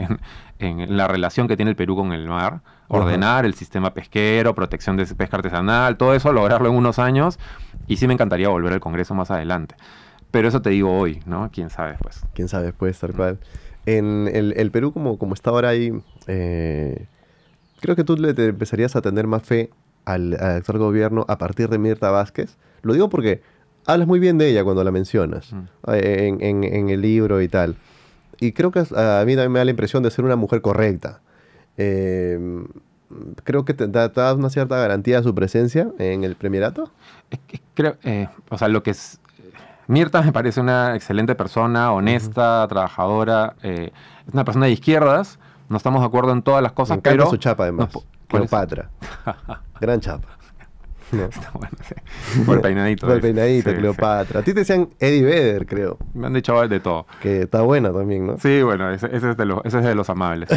la relación que tiene el Perú con el mar, ordenar el sistema pesquero, protección de pesca artesanal, todo eso, lograrlo en unos años, y sí me encantaría volver al Congreso más adelante. Pero eso te digo hoy, ¿no? ¿Quién sabe después? ¿Quién sabe después, tal cual? En el Perú, como está ahora ahí, creo que tú te empezarías a tener más fe al actual gobierno a partir de Mirta Vázquez. Lo digo porque hablas muy bien de ella cuando la mencionas en el libro y tal. Y creo que a mí también me da la impresión de ser una mujer correcta. Creo que te da una cierta garantía de su presencia en el premierato. Creo, o sea, lo que es... Mirta me parece una excelente persona, honesta, trabajadora. Es una persona de izquierdas. No estamos de acuerdo en todas las cosas, me encanta pero... su chapa, además. Cleopatra. Gran chapa. No. Está bueno, sí. Por el peinadito. Por el peinadito, sí, Cleopatra. Sí. A ti te decían Eddie Vedder, creo. Me han dicho de todo. Que está buena también, ¿no? Sí, bueno, ese es de los amables.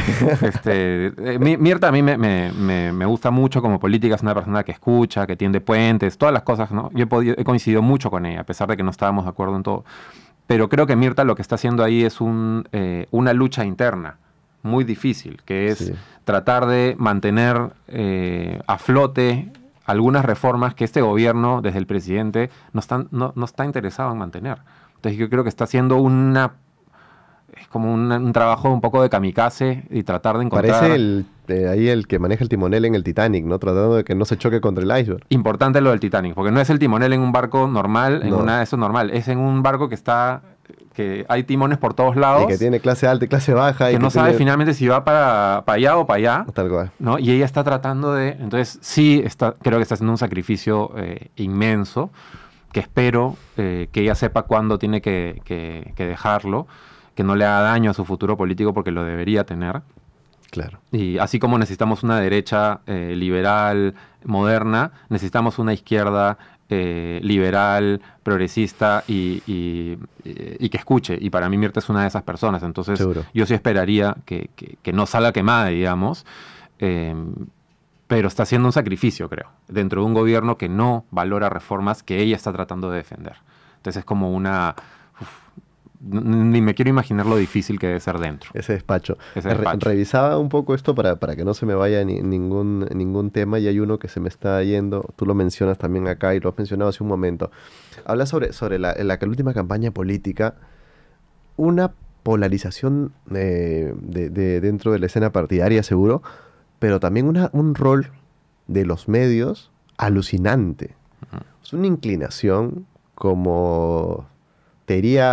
Mirta a mí me gusta mucho como política. Es una persona que escucha, que tiende puentes, todas las cosas, ¿no? Yo he coincidido mucho con ella, a pesar de que no estábamos de acuerdo en todo. Pero creo que Mirta lo que está haciendo ahí es una lucha interna muy difícil, que es tratar de mantener a flote algunas reformas que este gobierno, desde el presidente, no está interesado en mantener. Entonces yo creo que está haciendo es como un trabajo un poco de kamikaze y tratar de encontrar... Parece ahí el que maneja el timonel en el Titanic, ¿no? Tratando de que no se choque contra el iceberg. Importante lo del Titanic, porque no es el timonel en un barco normal, en No. una de esos normal, es en un barco que hay timones por todos lados. Y que tiene clase alta y clase baja. Que y no sabe tiene... finalmente si va para allá o para allá. Tal cual. ¿No? Y ella está tratando de... Entonces sí, creo que está haciendo un sacrificio inmenso, que espero que ella sepa cuándo tiene que dejarlo, que no le haga daño a su futuro político porque lo debería tener. Claro. Y así como necesitamos una derecha liberal, moderna, necesitamos una izquierda liberal, progresista y que escuche. Y para mí Mirta es una de esas personas. Entonces Seguro. yo sí esperaría que no salga quemada, digamos. Pero está haciendo un sacrificio, creo, dentro de un gobierno que no valora reformas que ella está tratando de defender. Entonces es como ni me quiero imaginar lo difícil que debe ser dentro. Ese despacho. Ese despacho. Revisaba un poco esto para que no se me vaya ningún tema, y hay uno que se me está yendo. Tú lo mencionas también acá y lo has mencionado hace un momento. Habla sobre la última campaña política, una polarización dentro de la escena partidaria, seguro, pero también un rol de los medios alucinante. Es una inclinación como...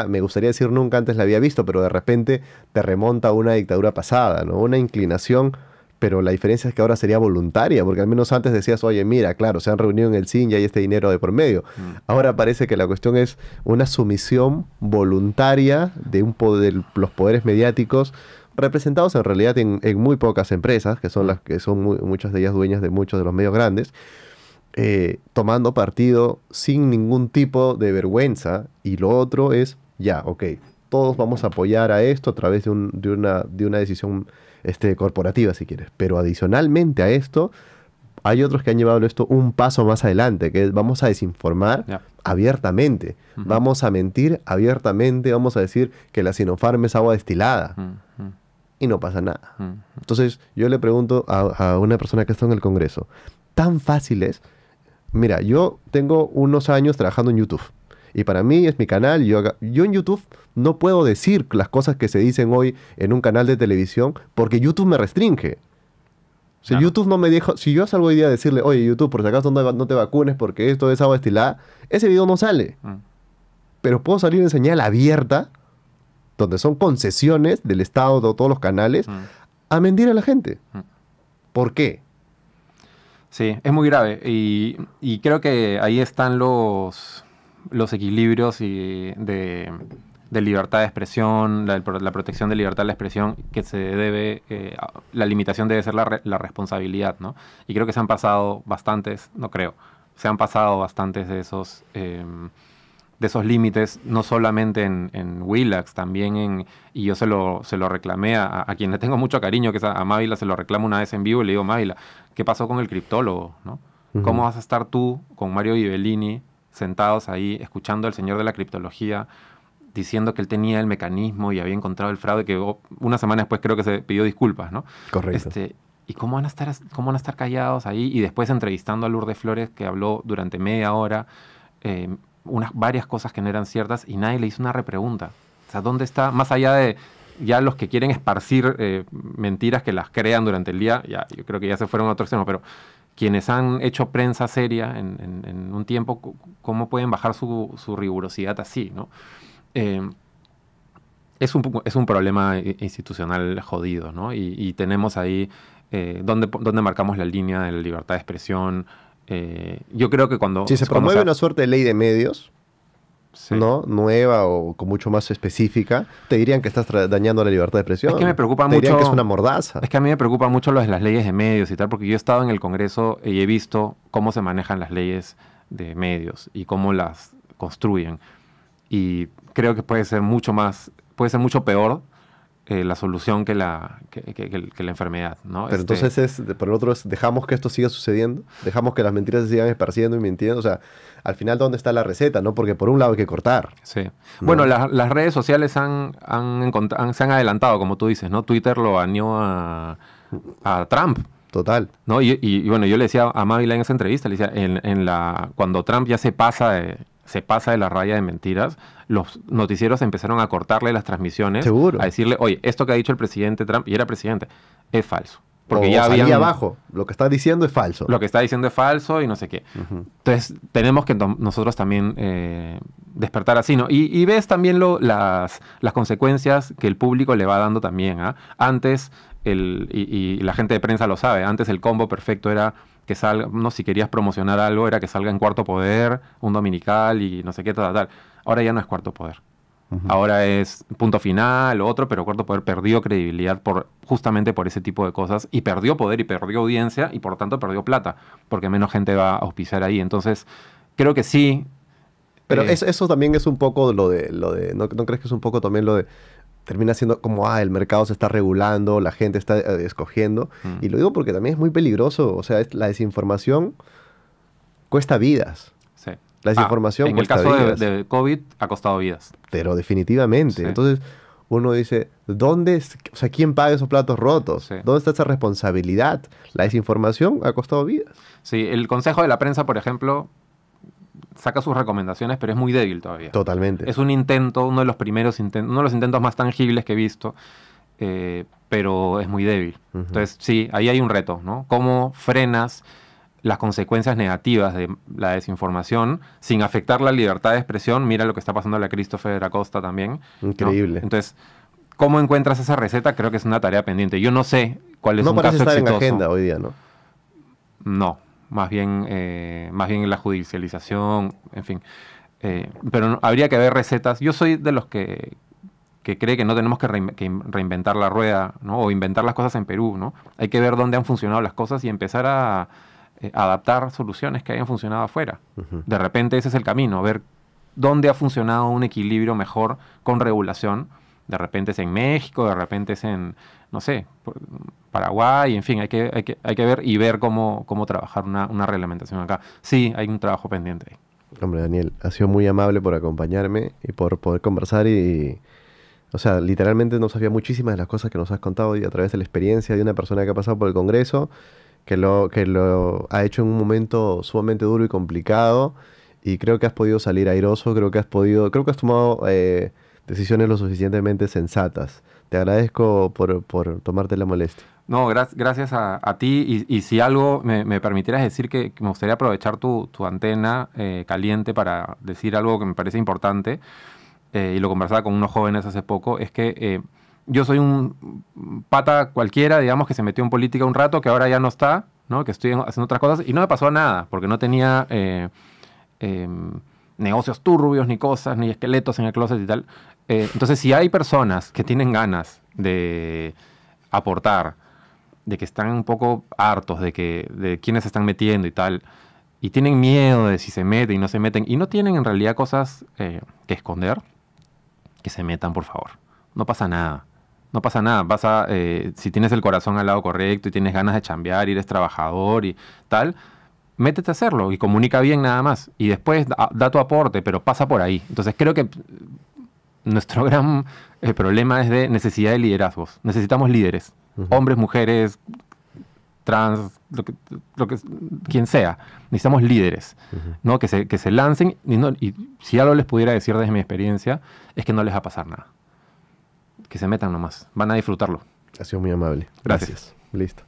me gustaría decir nunca antes la había visto, pero de repente te remonta a una dictadura pasada, ¿no? Una inclinación, pero la diferencia es que ahora sería voluntaria, porque al menos antes decías, oye, mira, claro, se han reunido en el CIN y hay este dinero de por medio. Ahora parece que la cuestión es una sumisión voluntaria de los poderes mediáticos, representados en realidad en muy pocas empresas, que son las que son muchas de ellas dueñas de muchos de los medios grandes, tomando partido sin ningún tipo de vergüenza. Y lo otro es, ya, ok, todos vamos a apoyar a esto a través de una decisión corporativa, si quieres. Pero adicionalmente a esto, hay otros que han llevado esto un paso más adelante, que es, vamos a desinformar abiertamente, vamos a mentir abiertamente, vamos a decir que la Sinopharm es agua destilada. Y no pasa nada. Entonces, yo le pregunto a una persona que está en el Congreso, ¿tan fácil es? Mira, yo tengo unos años trabajando en YouTube. Y para mí es mi canal. Yo en YouTube no puedo decir las cosas que se dicen hoy en un canal de televisión porque YouTube me restringe. Si YouTube no me deja... Si yo salgo hoy día a decirle, oye, YouTube, por si acaso no te vacunes porque esto es agua destilada, ese video no sale. Pero puedo salir en señal abierta, donde son concesiones del Estado, de todos los canales, a mentir a la gente. ¿Por qué? Sí, es muy grave y creo que ahí están los equilibrios de libertad de expresión, la protección de libertad de la expresión, que se debe, la limitación debe ser la responsabilidad, ¿no? Y creo que se han pasado bastantes, no creo, se han pasado bastantes de esos límites, no solamente en Willax, también y yo se lo reclamé a quien le tengo mucho cariño, que es a Mávila, se lo reclamo una vez en vivo y le digo, Mávila, ¿qué pasó con el criptólogo? ¿No? ¿Cómo vas a estar tú con Mario Ghibellini sentados ahí escuchando al señor de la criptología diciendo que él tenía el mecanismo y había encontrado el fraude, que una semana después creo que se pidió disculpas, ¿no? Correcto. ¿Y cómo van a estar callados ahí? Y después entrevistando a Lourdes Flores, que habló durante media hora, varias cosas que no eran ciertas, y nadie le hizo una repregunta. O sea, ¿dónde está? Más allá de ya los que quieren esparcir mentiras que las crean durante el día, yo creo que ya se fueron a otro extremo, pero quienes han hecho prensa seria en un tiempo, ¿cómo pueden bajar su rigurosidad así, ¿no? Es un problema institucional jodido, ¿no? Y tenemos ahí donde marcamos la línea de la libertad de expresión. Yo creo que cuando... Si se promueve una suerte de ley de medios, sí, ¿no? Nueva o con mucho más específica, te dirían que estás dañando la libertad de expresión. Es que me preocupa te mucho... dirían que es una mordaza. Es que a mí me preocupa mucho lo de las leyes de medios y tal, porque yo he estado en el Congreso y he visto cómo se manejan las leyes de medios y cómo las construyen. Y creo que puede ser mucho peor la solución que la enfermedad, ¿no? Pero entonces por el otro dejamos que esto siga sucediendo, dejamos que las mentiras se sigan esparciendo y mintiendo. O sea, al final, ¿dónde está la receta, no? Porque por un lado hay que cortar. Sí. ¿No? Bueno, las redes sociales se han adelantado, como tú dices, ¿no? Twitter lo baneó a Trump. Total. ¿No? Y bueno, yo le decía a Mávila en esa entrevista, le decía, cuando Trump ya se pasa de la raya de mentiras, los noticieros empezaron a cortarle las transmisiones. Seguro. A decirle, oye, esto que ha dicho el presidente Trump, y era presidente, es falso. Porque ya salía abajo. Lo que está diciendo es falso. Lo que está diciendo es falso y no sé qué. Entonces, tenemos que nosotros también despertar así, ¿no? Y ves también las consecuencias que el público le va dando también, ¿ah? Antes, y la gente de prensa lo sabe, antes el combo perfecto era que salga, no, si querías promocionar algo, era que salga en Cuarto Poder, un dominical y no sé qué, tal. Ahora ya no es Cuarto Poder. Ahora es Punto Final, otro, pero Cuarto Poder perdió credibilidad justamente por ese tipo de cosas, y perdió poder y perdió audiencia y por tanto perdió plata, porque menos gente va a auspiciar ahí. Entonces, creo que sí. Pero eso también es un poco lo de ¿no crees que es un poco también lo de termina siendo como, el mercado se está regulando, la gente está escogiendo? Y lo digo porque también es muy peligroso, o sea, la desinformación cuesta vidas. Sí. La desinformación cuesta vidas. En el caso de COVID ha costado vidas. Pero definitivamente. Sí. Entonces, uno dice, ¿quién paga esos platos rotos? Sí. ¿Dónde está esa responsabilidad? La desinformación ha costado vidas. Sí, el Consejo de la Prensa, por ejemplo, saca sus recomendaciones, pero es muy débil todavía. Totalmente. Es un intento, uno de los intentos más tangibles que he visto, pero es muy débil. Entonces, sí, ahí hay un reto, ¿no? ¿Cómo frenas las consecuencias negativas de la desinformación sin afectar la libertad de expresión? Mira lo que está pasando a la Christopher Acosta también. Increíble. ¿No? Entonces, ¿cómo encuentras esa receta? Creo que es una tarea pendiente. Yo no sé cuál es un caso exitoso. No parece estar en agenda hoy día, ¿no? No. Más bien la judicialización, en fin. Pero habría que ver recetas. Yo soy de los que cree que no tenemos que reinventar la rueda, ¿no? O inventar las cosas en Perú, ¿no? Hay que ver dónde han funcionado las cosas y empezar a adaptar soluciones que hayan funcionado afuera. De repente ese es el camino, ver dónde ha funcionado un equilibrio mejor con regulación. De repente es en México, de repente es en, no sé, Paraguay, en fin, hay que ver cómo trabajar una reglamentación acá. Sí, hay un trabajo pendiente ahí. Hombre, Daniel, ha sido muy amable por acompañarme y por poder conversar o sea, literalmente no sabía muchísimas de las cosas que nos has contado y a través de la experiencia de una persona que ha pasado por el Congreso, que lo ha hecho en un momento sumamente duro y complicado, y creo que has podido salir airoso, creo que has tomado decisiones lo suficientemente sensatas. Te agradezco por tomarte la molestia. No, gracias a ti. Y si algo me permitieras decir que me gustaría aprovechar tu antena caliente para decir algo que me parece importante, y lo conversaba con unos jóvenes hace poco, es que yo soy un pata cualquiera, digamos, que se metió en política un rato, que ahora ya no está, ¿no? Que estoy haciendo otras cosas, y no me pasó nada, porque no tenía negocios turbios, ni cosas, ni esqueletos en el closet y tal. Entonces, si hay personas que tienen ganas de aportar, de que están un poco hartos de quiénes se están metiendo y tal, y tienen miedo de si se meten y no se meten, y no tienen en realidad cosas que esconder, que se metan, por favor. No pasa nada. No pasa nada. Si tienes el corazón al lado correcto y tienes ganas de chambear y eres trabajador y tal, métete a hacerlo y comunica bien nada más. Y después da tu aporte, pero pasa por ahí. Entonces creo que nuestro gran problema es de necesidad de liderazgos. Necesitamos líderes. Hombres, mujeres, trans, quien sea. Necesitamos líderes, ¿no? Que se lancen. Y si algo les pudiera decir desde mi experiencia, es que no les va a pasar nada. Que se metan nomás. Van a disfrutarlo. Ha sido muy amable. Gracias. Listo.